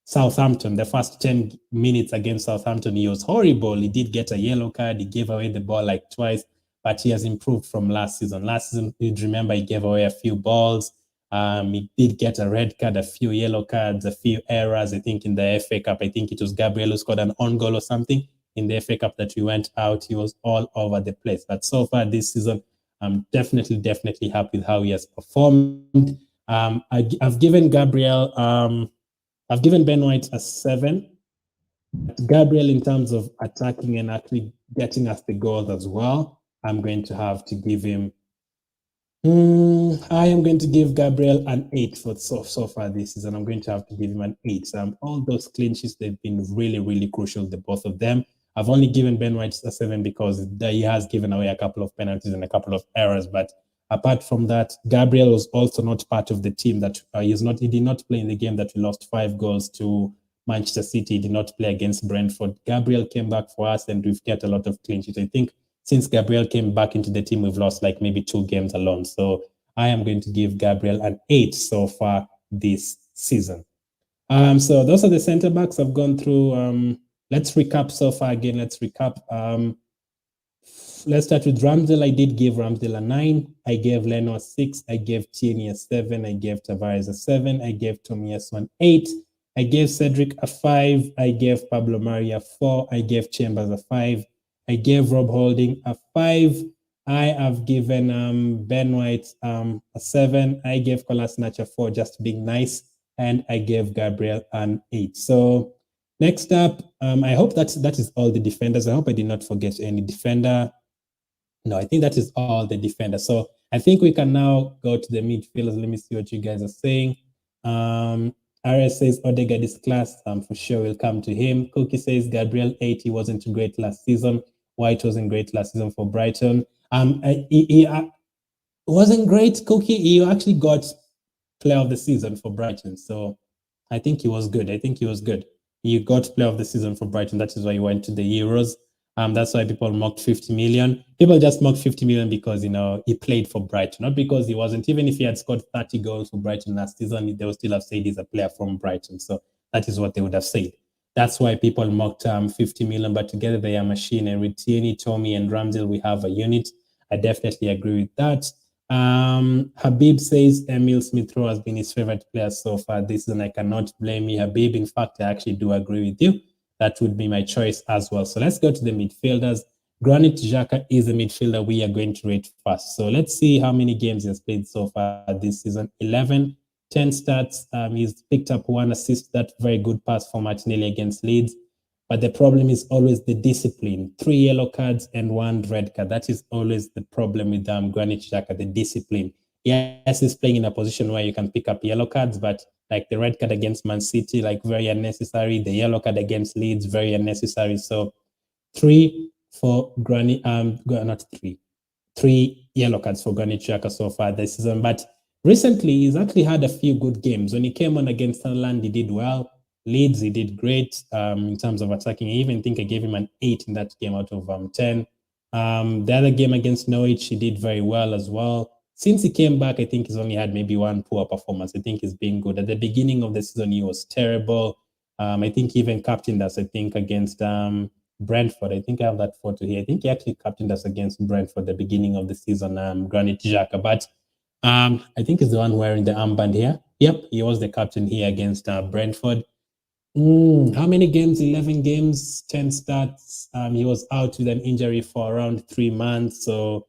S1: Southampton. The first 10 minutes against Southampton, he was horrible. He did get a yellow card. He gave away the ball like twice, but he has improved from last season. Last season, you'd remember he gave away a few balls. He did get a red card, a few yellow cards, a few errors. I think in the FA Cup, I think it was Gabriel who scored an own goal or something in the FA Cup that we went out. He was all over the place. But so far this season, I'm definitely happy with how he has performed. I've given Gabriel, I've given Ben White a 7. Gabriel, in terms of attacking and actually getting us the goals as well, I'm going to have to give him, I am going to give Gabriel an 8 for so far this season. I'm going to have to give him an 8. All those clean sheets, they've been really, really crucial, the both of them. I've only given Ben White a 7 because he has given away a couple of penalties and a couple of errors. But apart from that, Gabriel was also not part of the team that he did not play in the game that we lost 5 goals to Manchester City. He did not play against Brentford. Gabriel came back for us and we've kept a lot of clean sheets. I think since Gabriel came back into the team, we've lost like maybe 2 games alone. So I am going to give Gabriel an 8 so far this season. So those are the centre backs I've gone through. Let's recap so far again. Let's recap. Let's start with RAMSDALE. I did give RAMSDALE a 9. I gave LENO a 6. I gave TIERNEY a 7. I gave TAVARES a 7. I gave TOMIYASU an 8. I gave CEDRIC a 5. I gave Pablo Mari a 4. I gave Chambers a 5. I gave Rob Holding a 5. I have given Ben White a 7. I gave KOLASINAC a 4, just being nice. And I gave Gabriel an 8. So next up, I hope that is all the defenders. I hope I did not forget any defender. No, I think that is all the defenders. So I think we can now go to the midfielders. Let me see what you guys are saying. RS says Odegaard is class. For sure we'll come to him. Cookie says Gabriel 8. He wasn't great last season. White wasn't great last season for Brighton. He wasn't great, Cookie. He actually got player of the season for Brighton. So I think he was good. He got player of the season for Brighton. That is why he went to the Euros. That's why people mocked 50 million. People just mocked 50 million because, he played for Brighton, not because he wasn't. Even if he had scored 30 goals for Brighton last season, they would still have said he's a player from Brighton. So that is what they would have said. That's why people mocked 50 million, but together they are a machine. And with Tierney, Tommy, and Ramsdale, we have a unit. I definitely agree with that. Habib says Emil Smith-Rowe has been his favorite player so far this season. I cannot blame you, Habib. In fact, I actually do agree with you. That would be my choice as well. So let's go to the midfielders. Granit Xhaka is a midfielder we are going to rate first. So let's see how many games he has played so far this season. 11, 10 starts. He's picked up 1 assist. That very good pass for Martinelli against Leeds. But the problem is always the discipline. 3 yellow cards and 1 red card. That is always the problem with Granit Xhaka, the discipline. Yes, he's playing in a position where you can pick up yellow cards, but like the red card against Man City, like very unnecessary. The yellow card against Leeds, very unnecessary. So 3 for Granit, not 3. 3 yellow cards for Granit Xhaka so far this season. But recently, he's actually had a few good games. When he came on against Sunderland, he did well. Leeds, he did great in terms of attacking. I even think I gave him an 8 in that game out of 10. The other game against Norwich, he did very well as well. Since he came back, I think he's only had maybe 1 poor performance. I think he's been good. At the beginning of the season, he was terrible. I think he even captained us, I think, against Brentford. I think I have that photo here. I think he actually captained us against Brentford at the beginning of the season, Granit Xhaka. But I think he's the one wearing the armband here. Yep, he was the captain here against Brentford. How many games? 11 games, 10 starts. He was out with an injury for around 3 months. So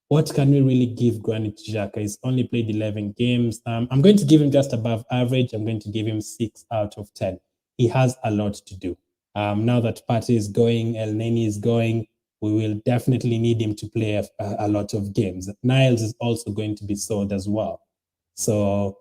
S1: what can we really give Granit Xhaka? He's only played 11 games. I'm going to give him just above average. I'm going to give him 6 out of 10. He has a lot to do. Now that Partey is going, NENY is going, we will definitely need him to play a lot of games. NILES is also going to be sold as well. So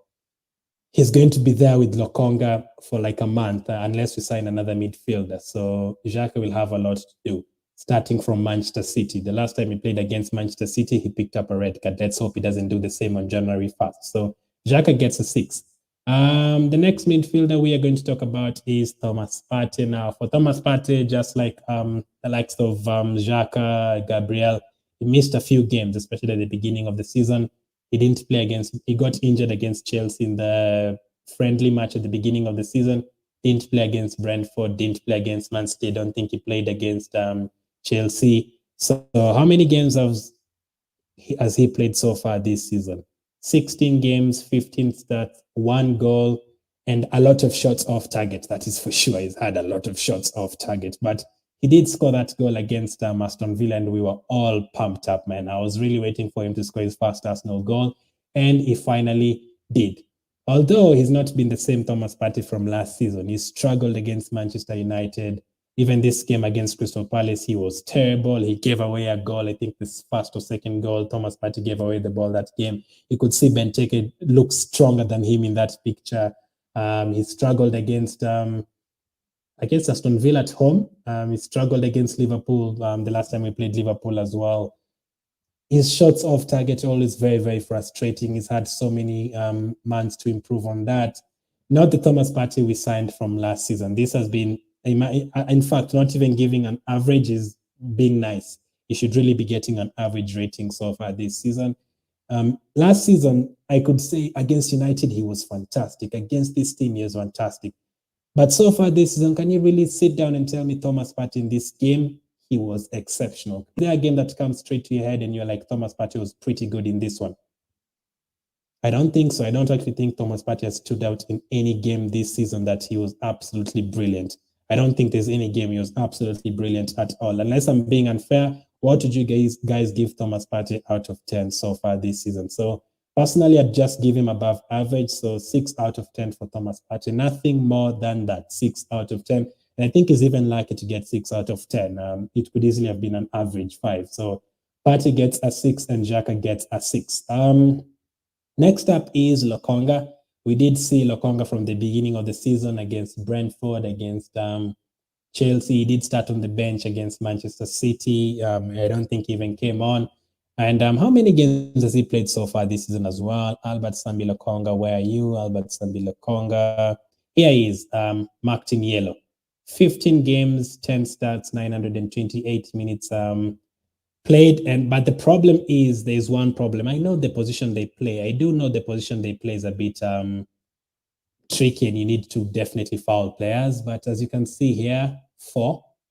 S1: he's going to be there with Lokonga for like a month unless we sign another midfielder. So Xhaka will have a lot to do, starting from Manchester City. The last time he played against Manchester City, he picked up a red card. Let's hope he doesn't do the same on January 1st. So Xhaka gets a 6. The next midfielder we are going to talk about is Thomas Partey. Now, for Thomas Partey, just like the likes of Xhaka, Gabriel, he missed a few games, especially at the beginning of the season. He didn't play he got injured against Chelsea in the friendly match at the beginning of the season. Didn't play against Brentford, didn't play against Man City. I don't think he played against Chelsea. So how many games has he played so far this season? 16 games, 15 starts, 1 goal, and a lot of shots off target. That is for sure. He's had a lot of shots off target, but he did score that goal against Aston Villa, and we were all pumped up, man. I was really waiting for him to score his first Arsenal goal, and he finally did. Although he's not been the same Thomas Partey from last season. He struggled against Manchester United. Even this game against Crystal Palace, he was terrible. He gave away a goal. I think this first or second goal, Thomas Partey gave away the ball that game. You could see Benteke look stronger than him in that picture. He struggled against Aston Villa at home. He struggled against Liverpool the last time we played Liverpool as well. His shots off target always very, very frustrating. He's had so many months to improve on that. Not the Thomas Partey we signed from last season. This has been, in fact, not even giving an average is being nice. He should really be getting an average rating so far this season. Last season, I could say against United, he was fantastic. Against this team, he was fantastic. But so far this season, can you really sit down and tell me Thomas Partey in this game, he was exceptional? Is there a game that comes straight to your head and you're like, Thomas Partey was pretty good in this one? I don't think so. I don't actually think Thomas Partey has stood out in any game this season that he was absolutely brilliant. I don't think there's any game he was absolutely brilliant at all. Unless I'm being unfair, what would you guys give Thomas Partey out of 10 so far this season? So personally, I'd just give him above average. So 6 out of 10 for Thomas Partey. Nothing more than that, 6 out of 10. And I think he's even lucky to get 6 out of 10. It could easily have been an average 5. So Partey gets a 6 and Xhaka gets a 6. Next up is Lokonga. We did see Lokonga from the beginning of the season against Brentford, against Chelsea. He did start on the bench against Manchester City. I don't think he even came on. And how many games has he played so far this season as well? Albert Sambi Lokonga, where are you? Albert Sambi Lokonga. Here he is, marked in yellow. 15 games, 10 starts, 928 minutes played. But the problem is, there's one problem. I know the position they play. I do know the position they play is a bit tricky, and you need to definitely foul players. But as you can see here,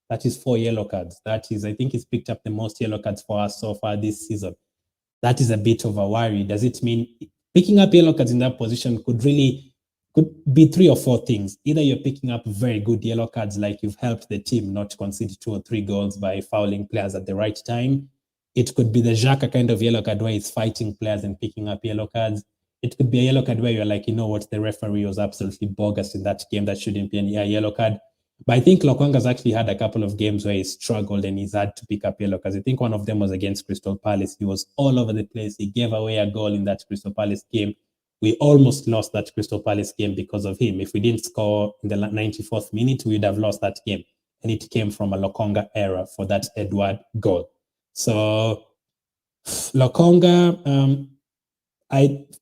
S1: that is 4 yellow cards. That is, I think he's picked up the most yellow cards for us so far this season. That is a bit of a worry. Does it mean picking up yellow cards in that position could be 3 or 4 things? Either you're picking up very good yellow cards, like you've helped the team not concede 2 or 3 goals by fouling players at the right time. It could be the XHAKA kind of yellow card where he's fighting players and picking up yellow cards. It could be a yellow card where you're like, you know what, the referee was absolutely bogus in that game. That shouldn't be a yellow card. But I think Lokonga's actually had a couple of games where he struggled and he's had to pick up yellow cards. I think one of them was against Crystal Palace. He was all over the place. He gave away a goal in that Crystal Palace game. We almost lost that Crystal Palace game because of him. If we didn't score in the 94th minute, we would have lost that game. And it came from a Lokonga error for that Edward goal. So Lokonga,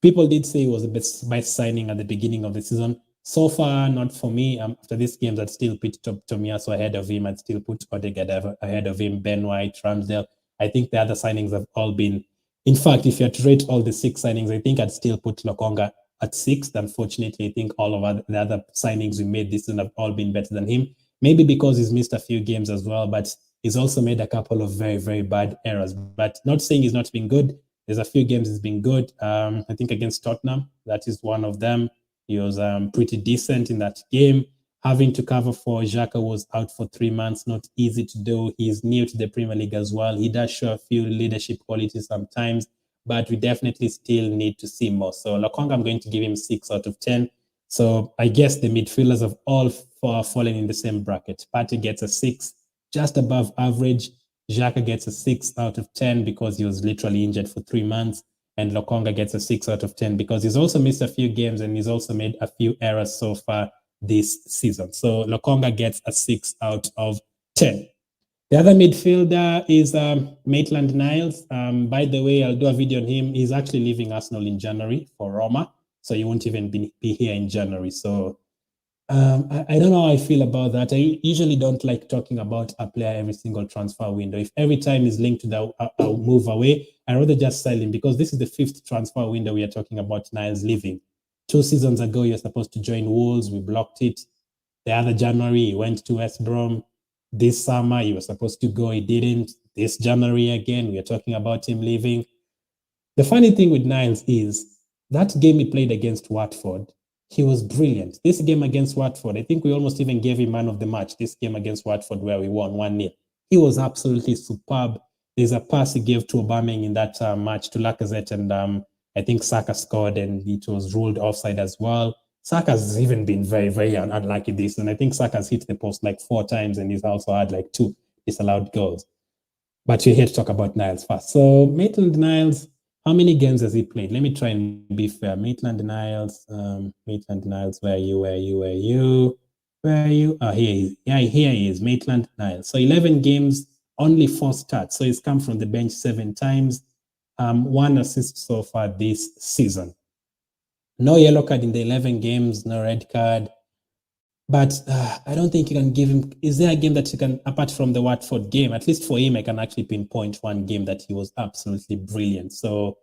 S1: people did say it was the best signing at the beginning of the season. So far, not for me. After this game, I'd still put Tomiyasu ahead of him. I'd still put Odegaard ahead of him, Ben White, RAMSDALE. I think the other signings have all been... In fact, if you had to rate all the 6 signings, I think I'd still put Lokonga at 6th. Unfortunately, I think all of the other signings we made this season have all been better than him. Maybe because he's missed a few games as well, but he's also made a couple of very, very bad errors. But not saying he's not been good. There's a few games he's been good. I think against Tottenham, that is one of them. He was pretty decent in that game. Having to cover for XHAKA was out for 3 months, not easy to do. He's new to the Premier League as well. He does show a few leadership qualities sometimes, but we definitely still need to see more. So Lokonga, I'm going to give him 6 out of 10. So I guess the midfielders have all fallen in the same bracket. Partey gets a 6, just above average. XHAKA gets a 6 out of 10 because he was literally injured for 3 months. And Lokonga gets a 6 out of 10 because he's also missed a few games and he's also made a few errors so far this season. So Lokonga gets a 6 out of 10. The other midfielder is Maitland-Niles. By the way, I'll do a video on him. He's actually leaving Arsenal in January for Roma. So he won't even be here in January. So I don't know how I feel about that. I usually don't like talking about a player every single transfer window. If every time is linked to the move away, I'd rather just sell him because this is the 5th transfer window we are talking about Niles leaving. 2 seasons ago, you're supposed to join Wolves. We blocked it. The other January, he went to West Brom. This summer, he was supposed to go. He didn't. This January again, we are talking about him leaving. The funny thing with Niles is that game he played against Watford, he was brilliant. This game against Watford, I think we almost even gave him man of the match. This game against Watford where we won 1-0. He was absolutely superb. There's a pass he gave to Aubameyang in that match to Lacazette, and I think Saka scored and it was ruled offside as well. Saka's even been very, very unlucky this, and I think Saka's hit the post like 4 times and he's also had like 2 disallowed goals. But we're here to talk about Niles first. So Maitland-Niles, how many games has he played? Let me try and be fair. Maitland-Niles, where are you? Oh, here he is. Yeah, here he is, Maitland-Niles. So 11 games, only 4 starts. So he's come from the bench 7 times. 1 assist so far this season. No yellow card in the 11 games, no red card. But I don't think you can give him... Is there a game that you can, apart from the Watford game, at least for him, I can actually pinpoint one game that he was absolutely brilliant. So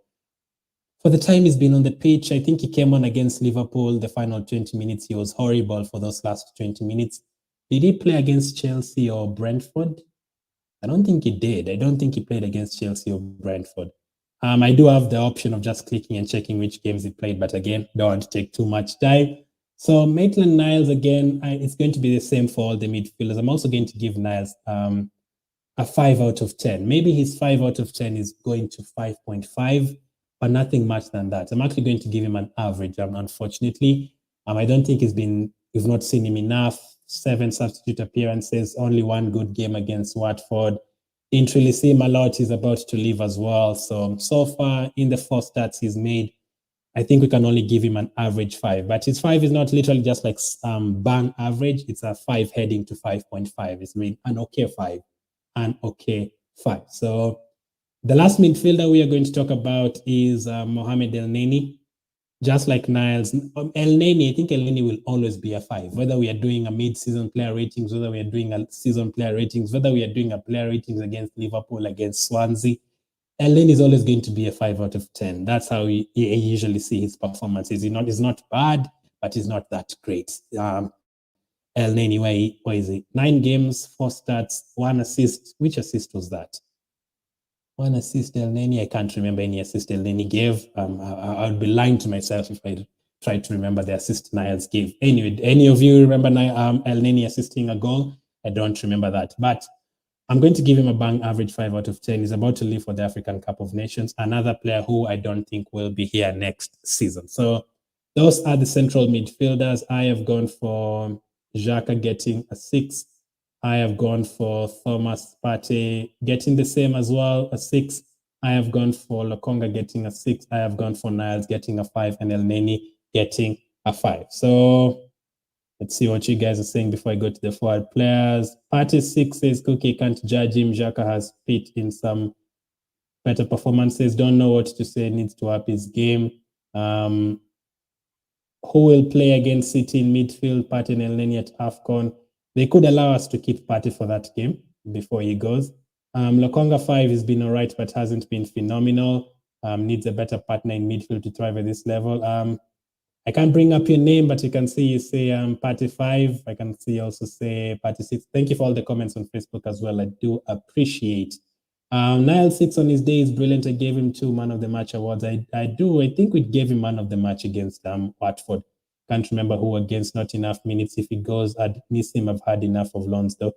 S1: for the time he's been on the pitch, I think he came on against Liverpool, the final 20 minutes. He was horrible for those last 20 minutes. Did he play against Chelsea or Brentford? I don't think he did. I don't think he played against Chelsea or Brentford. I do have the option of just clicking and checking which games he played, but again, don't want to take too much time. So Maitland-Niles, again, it's going to be the same for all the midfielders. I'm also going to give Niles a 5 out of 10. Maybe his 5 out of 10 is going to 5.5, but nothing much than that. I'm actually going to give him an average, unfortunately. I don't think we've not seen him enough. 7 substitute appearances, only 1 good game against Watford. Didn't really see him a lot. He's about to leave as well. So far, in the 4 starts he's made, I think we can only give him an average 5. But his 5 is not literally just like bang average. It's a 5 heading to 5.5. It's made an okay 5. An okay 5. So The last midfielder we are going to talk about is Mohamed Elneny. Just like Niles, Elneny, I think Elneny will always be a 5. Whether we are doing a mid-season player ratings, whether we are doing a season player ratings, whether we are doing a player ratings against Liverpool, against Swansea, Elneny is always going to be a 5 out of 10. That's how we usually see his performances. He's not bad, but he's not that great. Elneny, where is he? 9 games, 4 starts, 1 assist. Which assist was that? 1 assist Elneny. I can't remember any assist Elneny gave. I would be lying to myself if I tried to remember the assist Niles gave. Anyway, any of you remember Elneny assisting a goal? I don't remember that. But I'm going to give him a bang average 5 out of 10. He's about to leave for the African Cup of Nations. Another player who I don't think will be here next season. So those are the central midfielders. I have gone for XHAKA getting a 6. I have gone for Thomas Partey getting the same as well, a 6. I have gone for Lokonga getting a 6. I have gone for Niles getting a 5 and Elneny getting a 5. So let's see what you guys are saying before I go to the forward players. Partey 6 says Cookie can't judge him. XHAKA has fit in some better performances. Don't know what to say. Needs to up his game. Who will play against City in midfield? Partey and Elneny at AFCON. They could allow us to keep Partey for that game before he goes. Lokonga 5 has been all right, but hasn't been phenomenal. Needs a better partner in midfield to thrive at this level. I can't bring up your name, but you can see you say Partey 5. I can see also say Partey 6. Thank you for all the comments on Facebook as well. I do appreciate. Niles 6 on his day is brilliant. I gave him 2 man of the match awards. I think we gave him man of the match against Watford. Can't remember who against. Not enough minutes. If he goes, I'd miss him. I've had enough of loans though.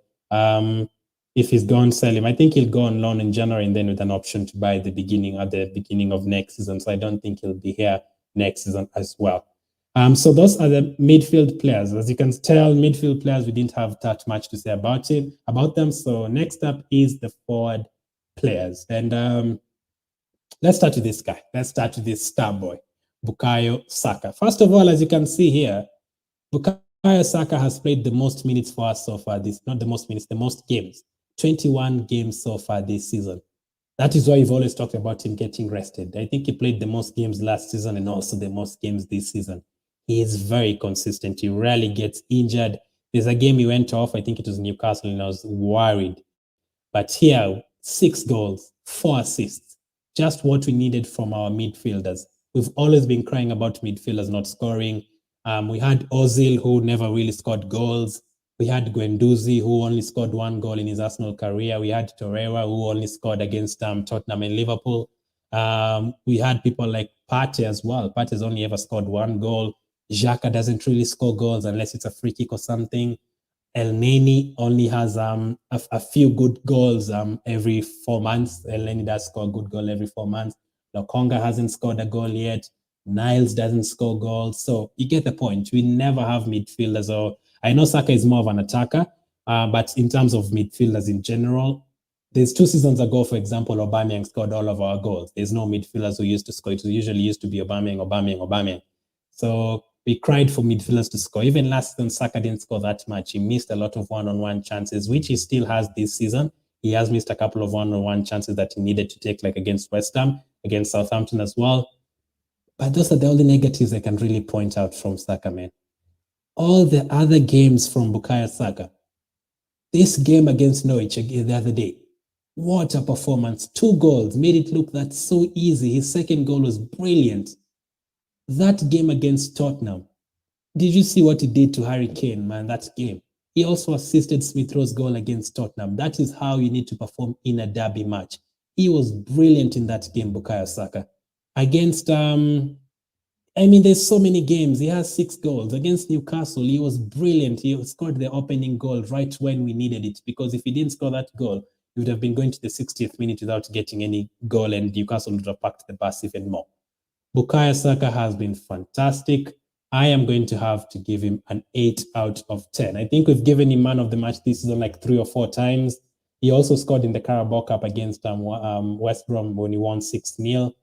S1: If he's gone, sell him. I think he'll go on loan in January and then with an option to buy at the beginning of next season. So I don't think he'll be here next season as well. So those are the midfield players. As you can tell, midfield players, we didn't have that much to say about them. So next up is the forward players. And let's start with this guy. Let's start with this star boy, Bukayo Saka. First of all, as you can see here, Bukayo Saka has played the most minutes for us so far. Not the most minutes, the most games. 21 games so far this season. That is why you've always talked about him getting rested. I think he played the most games last season and also the most games this season. He is very consistent. He rarely gets injured. There's a game he went off, I think it was Newcastle, and I was worried. But here, 6 goals, 4 assists, just what we needed from our midfielders. We've always been crying about midfielders not scoring. We had Ozil, who never really scored goals. We had Guendouzi, who only scored 1 goal in his Arsenal career. We had Torreira, who only scored against Tottenham and Liverpool. We had people like Partey as well. Partey's only ever scored 1 goal. XHAKA doesn't really score goals unless it's a free kick or something. Elneny only has a few good goals every 4 months. Elneny does score a good goal every 4 months. Lokonga hasn't scored a goal yet. Niles doesn't score goals. So you get the point. We never have midfielders. Or I know Saka is more of an attacker, but in terms of midfielders in general, there's 2 seasons ago, for example, Aubameyang scored all of our goals. There's no midfielders who used to score. It usually used to be Aubameyang. So we cried for midfielders to score. Even last season, Saka didn't score that much. He missed a lot of one-on-one chances, which he still has this season. He has missed a couple of one-on-one chances that he needed to take, like against West Ham, against Southampton as well. But those are the only negatives I can really point out from Saka, man. All the other games from Bukayo Saka, this game against Norwich the other day, what a performance. 2 goals, made it look that so easy. His second goal was brilliant. That game against Tottenham, did you see what he did to Harry Kane, man, that game? He also assisted Smith Rowe's goal against Tottenham. That is how you need to perform in a derby match. He was brilliant in that game, Bukayo Saka. Against, there's so many games. He has 6 goals. Against Newcastle, he was brilliant. He scored the opening goal right when we needed it, because if he didn't score that goal, he would have been going to the 60th minute without getting any goal, and Newcastle would have packed the bus even more. Bukayo Saka has been fantastic. I am going to have to give him an 8 out of 10. I think we've given him man of the match this season like 3 or 4 times. He also scored in the Carabao Cup against West Brom when he won 6-0.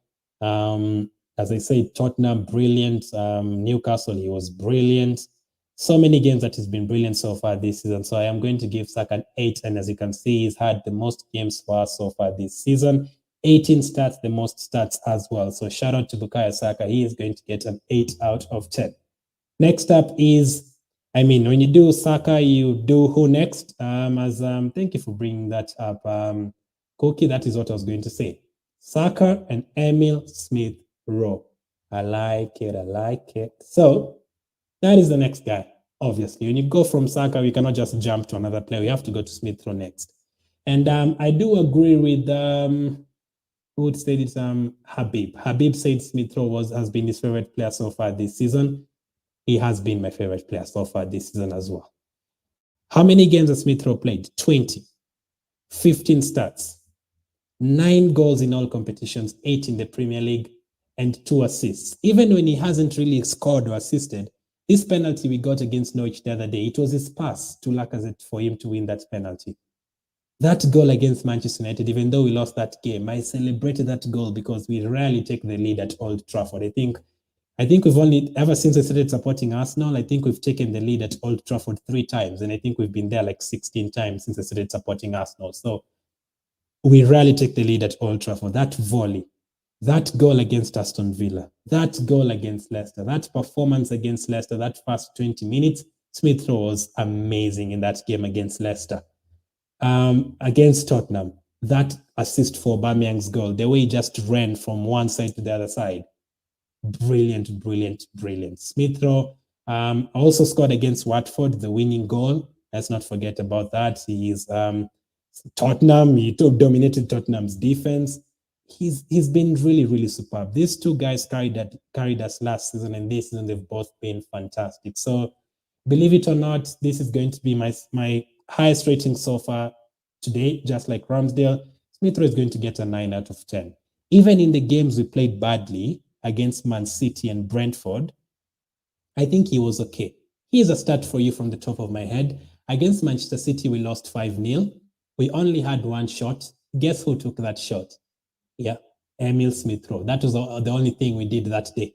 S1: As I said, Tottenham, brilliant. Newcastle, he was brilliant. So many games that he's been brilliant so far this season. So I am going to give Saka an 8. And as you can see, he's had the most games for us so far this season. 18 stats, the most stats as well. So shout out to Bukayo Saka. He is going to get an 8 out of 10. Next up is, I mean, when you do Saka, you do who next? Thank you for bringing that up, Koki. That is what I was going to say. Saka and Emil Smith-Rowe. I like it. I like it. So that is the next guy. Obviously, when you go from Saka, we cannot just jump to another player. We have to go to Smith-Rowe next. And I do agree with who would say it? Habib. Habib said Smith-Rowe has been his favorite player so far this season. He has been my favorite player so far this season as well. How many games has Smith-Rowe played? 20. 15 starts. 9 goals in all competitions, 8 in the Premier League, and 2 assists. Even when he hasn't really scored or assisted, this penalty we got against Norwich the other day, it was his pass to Lacazette for him to win that penalty. That goal against Manchester United, even though we lost that game, I celebrated that goal because we rarely take the lead at Old Trafford. I think we've only, ever since I started supporting Arsenal, I think we've taken the lead at Old Trafford 3 times. And I think we've been there like 16 times since I started supporting Arsenal. So we rarely take the lead at Old Trafford. That volley, that goal against Aston Villa, that goal against Leicester, that performance against Leicester, that first 20 minutes, Smith-Rowe was amazing in that game against Leicester. Against Tottenham, that assist for Aubameyang's goal, the way he just ran from one side to the other side, brilliant, brilliant, brilliant. Smith-Rowe also scored against Watford, the winning goal. Let's not forget about that. He is Tottenham. He dominated Tottenham's defense. He's been really, really superb. These 2 guys carried us last season, and this season they've both been fantastic. So, believe it or not, this is going to be my highest rating so far today, just like Ramsdale. Smith-Rowe is going to get a 9 out of 10. Even in the games we played badly against Man City and Brentford, I think he was okay. Here's a stat for you from the top of my head. Against Manchester City, we lost 5-0. We only had 1 shot. Guess who took that shot? Yeah, Emil Smith-Rowe. That was the only thing we did that day.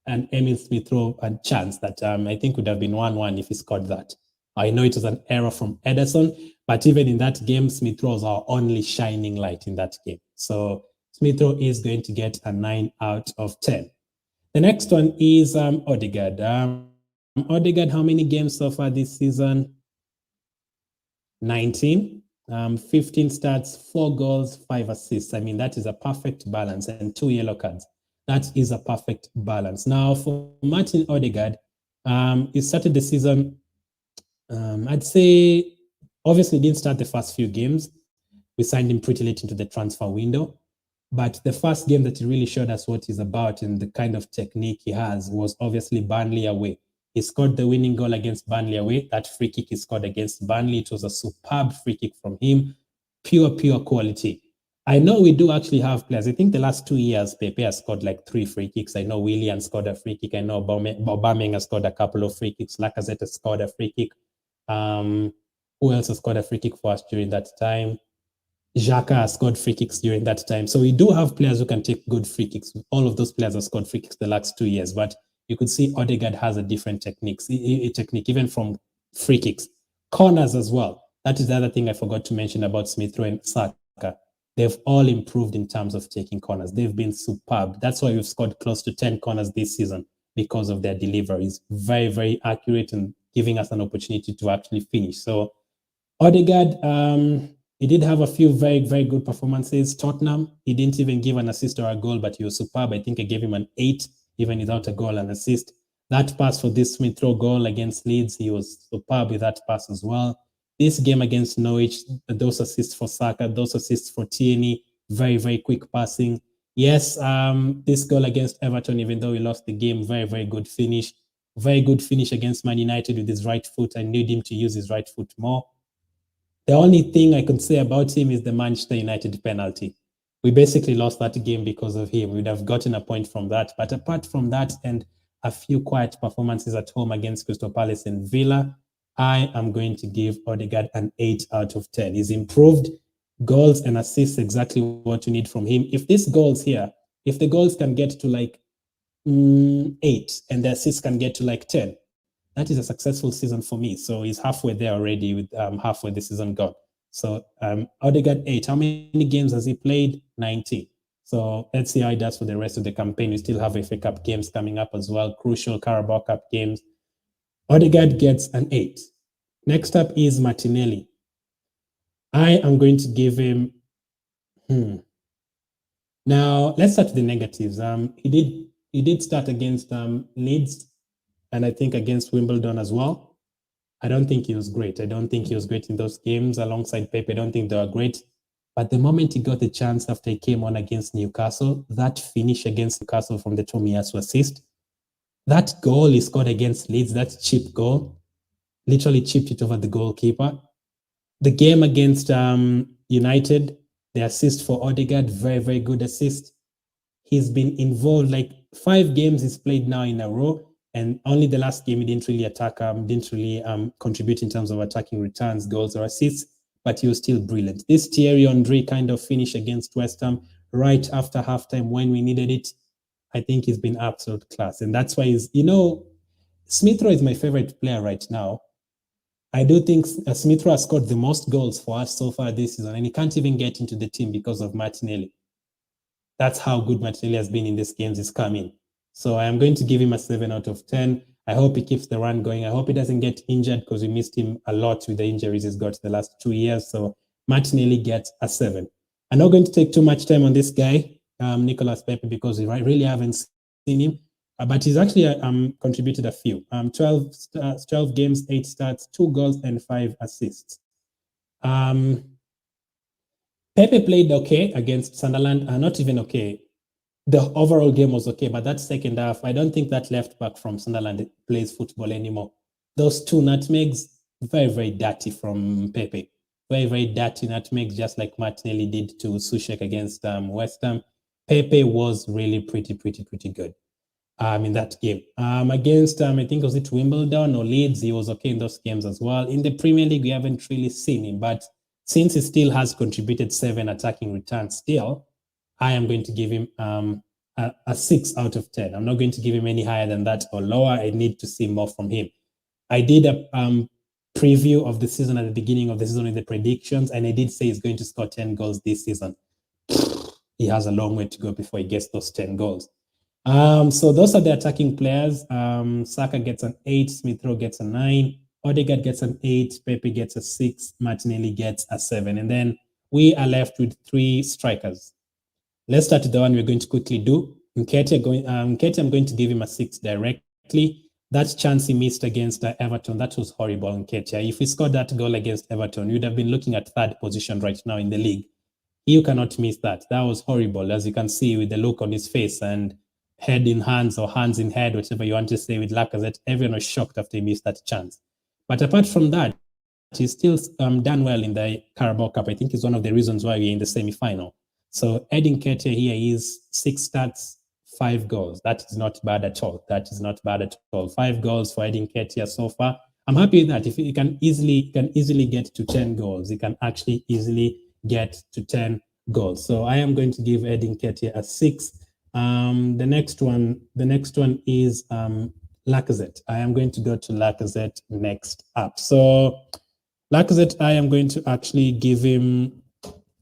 S1: And Emil Smith-Rowe had a chance that I think would have been 1-1 if he scored that. I know it was an error from Ederson, but even in that game, Smith-Rowe was our only shining light in that game. So Smith-Rowe is going to get a 9 out of 10. The next one is Ødegaard. Ødegaard, how many games so far this season? 19. 15 starts, 4 goals, 5 assists. I mean, that is a perfect balance, and 2 yellow cards. That is a perfect balance. Now, for Martin Ødegaard, he started the season, I'd say, obviously didn't start the first few games. We signed him pretty late into the transfer window. But the first game that he really showed us what he's about and the kind of technique he has was obviously Burnley away. He scored the winning goal against Burnley away. That free kick he scored against Burnley, it was a superb free kick from him. Pure quality. I know we do actually have players. I think the last 2 years, Pepe has scored like 3 free kicks. I know Willian scored a free kick. I know Aubameyang has scored a couple of free kicks. Lacazette has scored a free kick. Who else has scored a free kick for us during that time? XHAKA has scored free kicks during that time. So we do have players who can take good free kicks. All of those players have scored free kicks the last 2 years. But you could see Ødegaard has a different technique, even from free kicks. Corners as well. That is the other thing I forgot to mention about Smith-Rowe and Saka. They've all improved in terms of taking corners. They've been superb. That's why we've scored close to 10 corners this season, because of their deliveries. Very, very accurate and giving us an opportunity to actually finish. So Ødegaard, he did have a few very, very good performances. Tottenham, he didn't even give an assist or a goal, but he was superb. I think I gave him an 8, even without a goal and assist. That pass for this Smith-Rowe goal against Leeds, he was superb with that pass as well. This game against Norwich, those assists for Saka, those assists for Tierney, very, very quick passing. Yes, this goal against Everton, even though we lost the game, very, very good finish. Very good finish against Man United with his right foot. I need him to use his right foot more. The only thing I could say about him is the Manchester United penalty. We basically lost that game because of him. We would have gotten a point from that. But apart from that and a few quiet performances at home against Crystal Palace and Villa, I am going to give Ødegaard an 8 out of 10. He's improved. Goals and assists, exactly what you need from him. If these goals here, if the goals can get to like 8 and the assists can get to like 10, that is a successful season for me. So he's halfway there already with halfway the season gone. So Odegaard 8. How many games has he played? 19. So let's see how he does for the rest of the campaign. We still have FA Cup games coming up as well, crucial Carabao Cup games. Odegaard gets an 8. Next up is Martinelli. I am going to give him. Now let's start with the negatives. He did start against Leeds, and I think against Wimbledon as well. I don't think he was great. I don't think he was great in those games alongside Pepe. I don't think they were great. But the moment he got the chance after he came on against Newcastle, that finish against Newcastle from the Tomiyasu assist, that goal he scored against Leeds, that cheap goal, literally chipped it over the goalkeeper. The game against United, the assist for Odegaard, very, very good assist. He's been involved, like 5 games he's played now in a row, and only the last game he didn't really attack, didn't really contribute in terms of attacking returns, goals, or assists, but he was still brilliant. This Thierry Henry kind of finish against West Ham right after halftime when we needed it, I think he's been absolute class. And that's why Smith Rowe is my favorite player right now. I do think Smith Rowe has scored the most goals for us so far this season, and he can't even get into the team because of Martinelli. That's how good Martinelli has been in these games he's coming. So I am going to give him a 7 out of 10. I hope he keeps the run going. I hope he doesn't get injured because we missed him a lot with the injuries he's got the last 2 years. So Martinelli gets a 7. I'm not going to take too much time on this guy, Nicolas Pepe, because we really haven't seen him. But he's actually contributed a few. 12 games, 8 starts, 2 goals, and 5 assists. Pepe played okay against Sunderland, not even okay. The overall game was okay, but that second half, I don't think that left back from Sunderland plays football anymore. Those 2 nutmegs, very, very dirty from Pepe. Very, very dirty nutmegs, just like Martinelli did to Soucek against West Ham. Pepe was really pretty good in that game. Against, I think, was it Wimbledon or Leeds? He was okay in those games as well. In the Premier League, we haven't really seen him, but since he still has contributed 7 attacking returns still, I am going to give him a 6 out of 10. I'm not going to give him any higher than that or lower. I need to see more from him. I did a preview of the season at the beginning of the season with the predictions, and I did say he's going to score 10 goals this season. He has a long way to go before he gets those 10 goals. So those are the attacking players. Saka gets an 8, Smith Rowe gets a 9, Odegaard gets an 8, Pepe gets a 6, Martinelli gets a 7. And then we are left with 3 strikers. Let's start with the one we're going to quickly do. Nketiah, I'm going to give him a 6 directly. That chance he missed against Everton, that was horrible, Nketiah. If he scored that goal against Everton, you'd have been looking at 3rd position right now in the league. You cannot miss that. That was horrible, as you can see with the look on his face and head in hands or hands in head, whatever you want to say with Lacazette. Everyone was shocked after he missed that chance. But apart from that, he's still done well in the Carabao Cup. I think it's one of the reasons why we're in the semi-final. So NKETIAH here is 6 starts, 5 goals. That is not bad at all. That is not bad at all. 5 goals for NKETIAH so far. I'm happy with that. If he can easily get to 10 goals, he can actually easily get to 10 goals. So I am going to give NKETIAH a 6. The next one is Lacazette. I am going to go to Lacazette next up. So Lacazette, I am going to actually give him,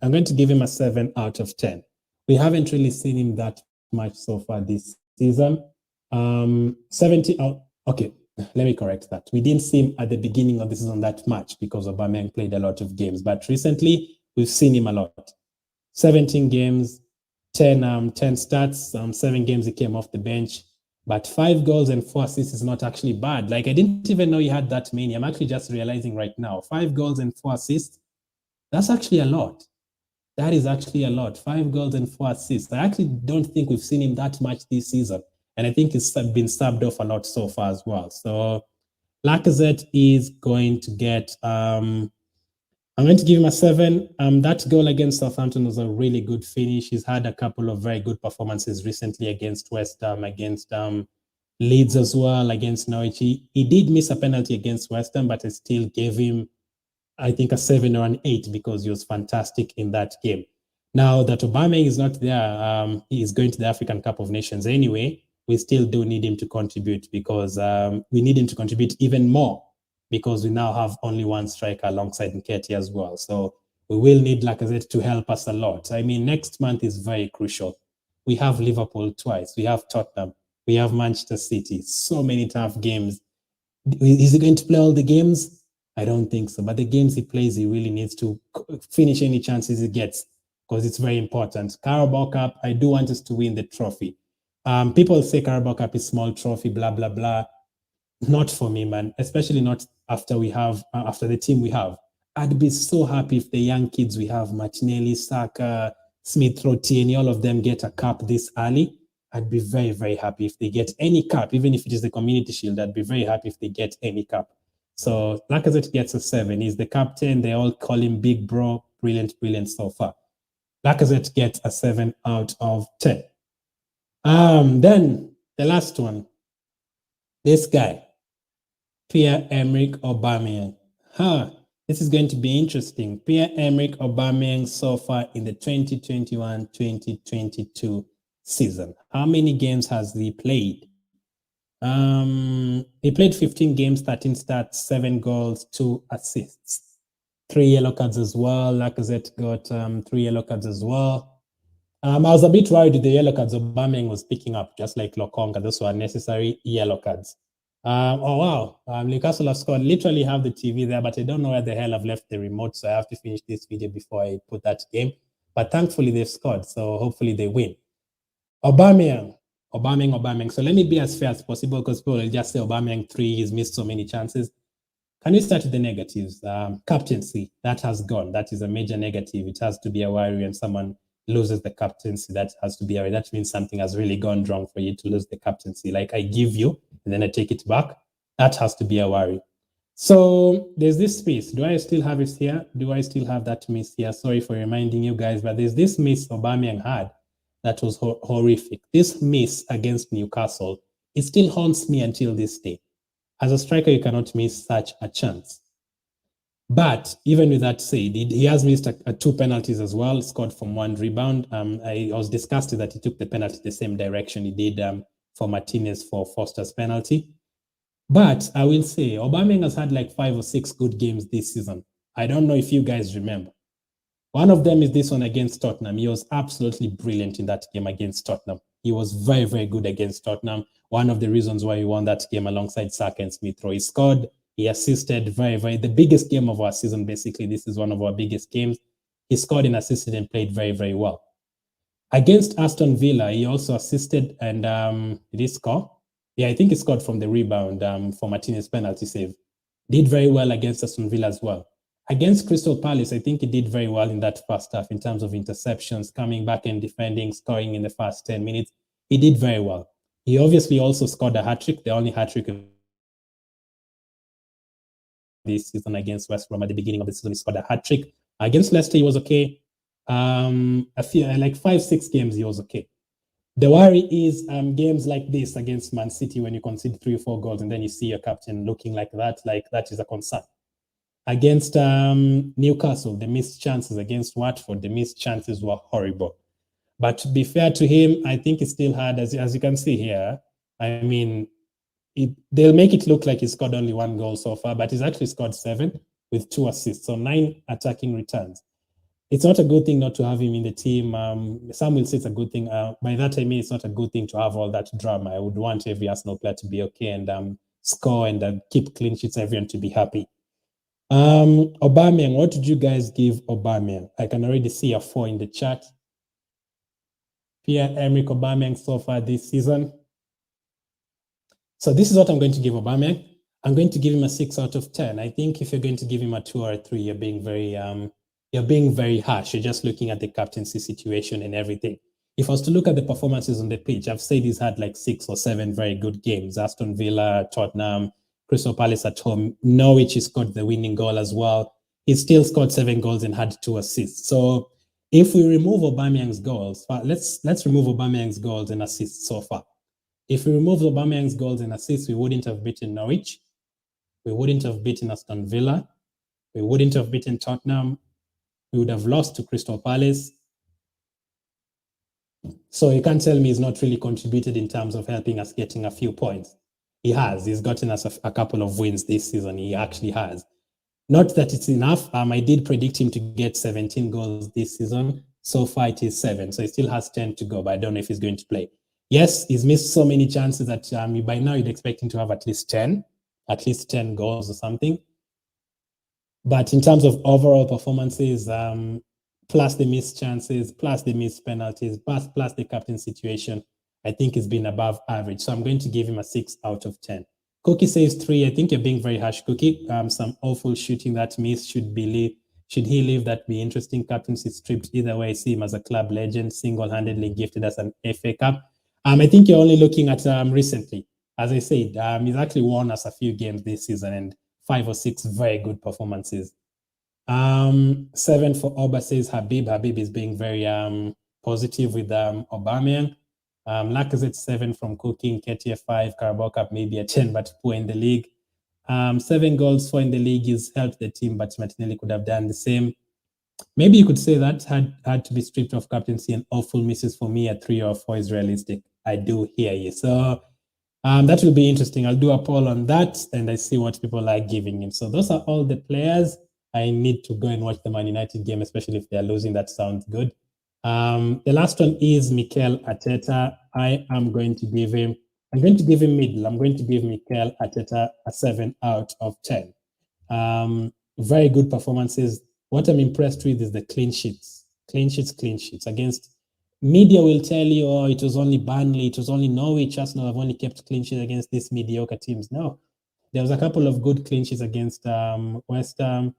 S1: I'm going to give him a 7 out of 10. We haven't really seen him that much so far this season. 70 out, okay, let me correct that. We didn't see him at the beginning of the season that much because Aubameyang played a lot of games, but recently we've seen him a lot. 17 games, 10 starts, 7 games he came off the bench, but 5 goals and 4 assists is not actually bad. Like, I didn't even know he had that many. I'm actually just realizing right now, 5 goals and 4 assists, that's actually a lot. That is actually a lot. 5 goals and 4 assists. I actually don't think we've seen him that much this season. And I think he's been subbed off a lot so far as well. So Lacazette is going to get, I'm going to give him a 7. That goal against Southampton was a really good finish. He's had a couple of very good performances recently against West Ham, against Leeds as well, against Norwich. He did miss a penalty against West Ham, but I still gave him, I think, a 7 or an 8 because he was fantastic in that game. Now that Aubameyang is not there, he is going to the African Cup of Nations anyway. We still do need him to contribute because we need him to contribute even more because we now have only one striker alongside Nketiah as well. So we will need Lacazette to help us a lot. I mean, next month is very crucial. We have Liverpool twice. We have Tottenham. We have Manchester City. So many tough games. Is he going to play all the games? I don't think so. But the games he plays, he really needs to finish any chances he gets because it's very important. Carabao Cup, I do want us to win the trophy. People say Carabao Cup is small trophy, blah, blah, blah. Not for me, man, especially not after we have, after the team we have. I'd be so happy if the young kids we have, Martinelli, Saka, Smith Rowe, TIERNEY, all of them get a cup this early. I'd be very, very happy if they get any cup, even if it is the Community Shield. I'd be very happy if they get any cup. So Lacazette gets a 7. He's the captain. They all call him Big Bro. Brilliant, brilliant so far. Lacazette gets a 7 out of 10. Then the last one, this guy, Pierre-Emerick Aubameyang. This is going to be interesting. Pierre-Emerick Aubameyang so far in the 2021-2022 season. How many games has he played? He played 15 games, 13 starts, 7 goals, 2 assists, 3 yellow cards as well. Lacazette got 3 yellow cards as well. I was a bit worried with the yellow cards Aubameyang was picking up, just like Lokonga. Those were necessary yellow cards. Oh, wow. Newcastle have scored. Literally have the TV there, but I don't know where the hell I've left the remote, so I have to finish this video before I put that game. But thankfully, they've scored, so hopefully they win. Aubameyang. So let me be as fair as possible because people will just say Aubameyang 3, he's missed so many chances. Can we start with the negatives? Captaincy, that has gone. That is a major negative. It has to be a worry when someone loses the captaincy. That has to be a worry. That means something has really gone wrong for you to lose the captaincy. Like I give you and then I take it back. That has to be a worry. So there's this miss. Do I still have it here? Do I still have that miss here? Sorry for reminding you guys, but there's this miss Aubameyang had that was horrific. This miss against Newcastle, it still haunts me until this day. As a striker, you cannot miss such a chance. But even with that said, he has missed 2 penalties as well, scored from 1 rebound. I was disgusted that he took the penalty the same direction he did for Martinez for Foster's penalty. But I will say, Aubameyang has had like 5 or 6 good games this season. I don't know if you guys remember. One of them is this one against Tottenham. He was absolutely brilliant in that game against Tottenham. He was very, very good against Tottenham. One of the reasons why he won that game alongside Saka and Smith Rowe. He scored, he assisted the biggest game of our season, basically. This is one of our biggest games. He scored and assisted and played very, very well. Against Aston Villa, he also assisted and did he score? Yeah, I think he scored from the rebound for Martinez's penalty save. Did very well against Aston Villa as well. Against Crystal Palace, I think he did very well in that first half in terms of interceptions, coming back and defending, scoring in the first 10 minutes. He did very well. He obviously also scored a hat-trick, the only hat-trick this season against West Brom. At the beginning of the season, he scored a hat-trick. Against Leicester, he was okay. A few, like 5-6 games, he was okay. The worry is games like this against Man City, when you concede 3 or 4 goals and then you see your captain looking like that is a concern. Against Newcastle, the missed chances. Against Watford, the missed chances were horrible. But to be fair to him, I think he still had, as you can see here, I mean, they'll make it look like he scored only 1 goal so far, but he's actually scored 7 with 2 assists, so 9 attacking returns. It's not a good thing not to have him in the team. Some will say it's a good thing. By that I mean it's not a good thing to have all that drama. I would want every Arsenal player to be okay and score and keep clean sheets, everyone to be happy. Aubameyang, what did you guys give Aubameyang? I can already see a 4 in the chat. Pierre-Emerick Aubameyang so far this season. So this is what I'm going to give Aubameyang. I'm going to give him a 6 out of 10. I think if you're going to give him a 2 or a 3, you're being very harsh. You're just looking at the captaincy situation and everything. If I was to look at the performances on the pitch, I've said he's had like 6 or 7 very good games. Aston Villa, Tottenham, Crystal Palace at home. Norwich, he scored the winning goal as well. He still scored 7 goals and had 2 assists. So if we remove Aubameyang's goals, let's remove Aubameyang's goals and assists so far. If we remove Aubameyang's goals and assists, we wouldn't have beaten Norwich. We wouldn't have beaten Aston Villa. We wouldn't have beaten Tottenham. We would have lost to Crystal Palace. So you can't tell me he's not really contributed in terms of helping us getting a few points. He has. He's gotten us a couple of wins this season. He actually has. Not that it's enough. I did predict him to get 17 goals this season. So far, it is 7. So he still has 10 to go, but I don't know if he's going to play. Yes, he's missed so many chances that by now you'd expect him to have at least 10 goals or something. But in terms of overall performances, plus the missed chances, plus the missed penalties, plus the captain situation, I think it's been above average. So I'm going to give him a 6 out of 10. Cookie says 3. I think you're being very harsh, Cookie. Some awful shooting that missed. Should he leave? That be interesting. Captaincy stripped. Either way, I see him as a club legend, single-handedly gifted us an FA Cup. I think you're only looking at recently. As I said, he's actually won us a few games this season and 5 or 6 very good performances. 7 for Oba says Habib. Habib is being very positive with Aubameyang. Lacazette 7 from Cooking, NKETIAH 5, Carabao Cup maybe a 10, but poor in the league. 7 goals, 4 in the league is helped the team, but Martinelli could have done the same. Maybe you could say that had to be stripped of captaincy and awful misses for me. A 3 or 4 is realistic. I do hear you. So that will be interesting. I'll do a poll on that and I see what people are giving him. So those are all the players. I need to go and watch the Man United game, especially if they're losing. That sounds good. The last one is Mikel Arteta. I'm going to give him middle. I'm going to give Mikel Arteta a 7 out of 10. Very good performances. What I'm impressed with is the clean sheets. Clean sheets against. Media will tell you, oh, it was only Burnley, it was only Norwich, Arsenal have only kept clean sheets against these mediocre teams. No, there was a couple of good clean sheets against West Ham.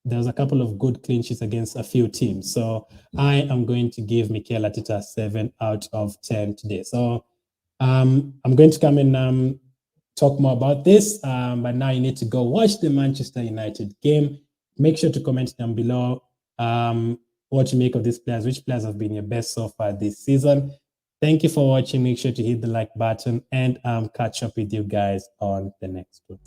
S1: There was a couple of good clean sheets against a few teams. So I am going to give Mikel Arteta 7 out of 10 today. So I'm going to come and talk more about this, but now you need to go watch the Manchester United game. Make sure to comment down below what you make of these players, which players have been your best so far this season. Thank you for watching. Make sure to hit the like button and catch up with you guys on the next one.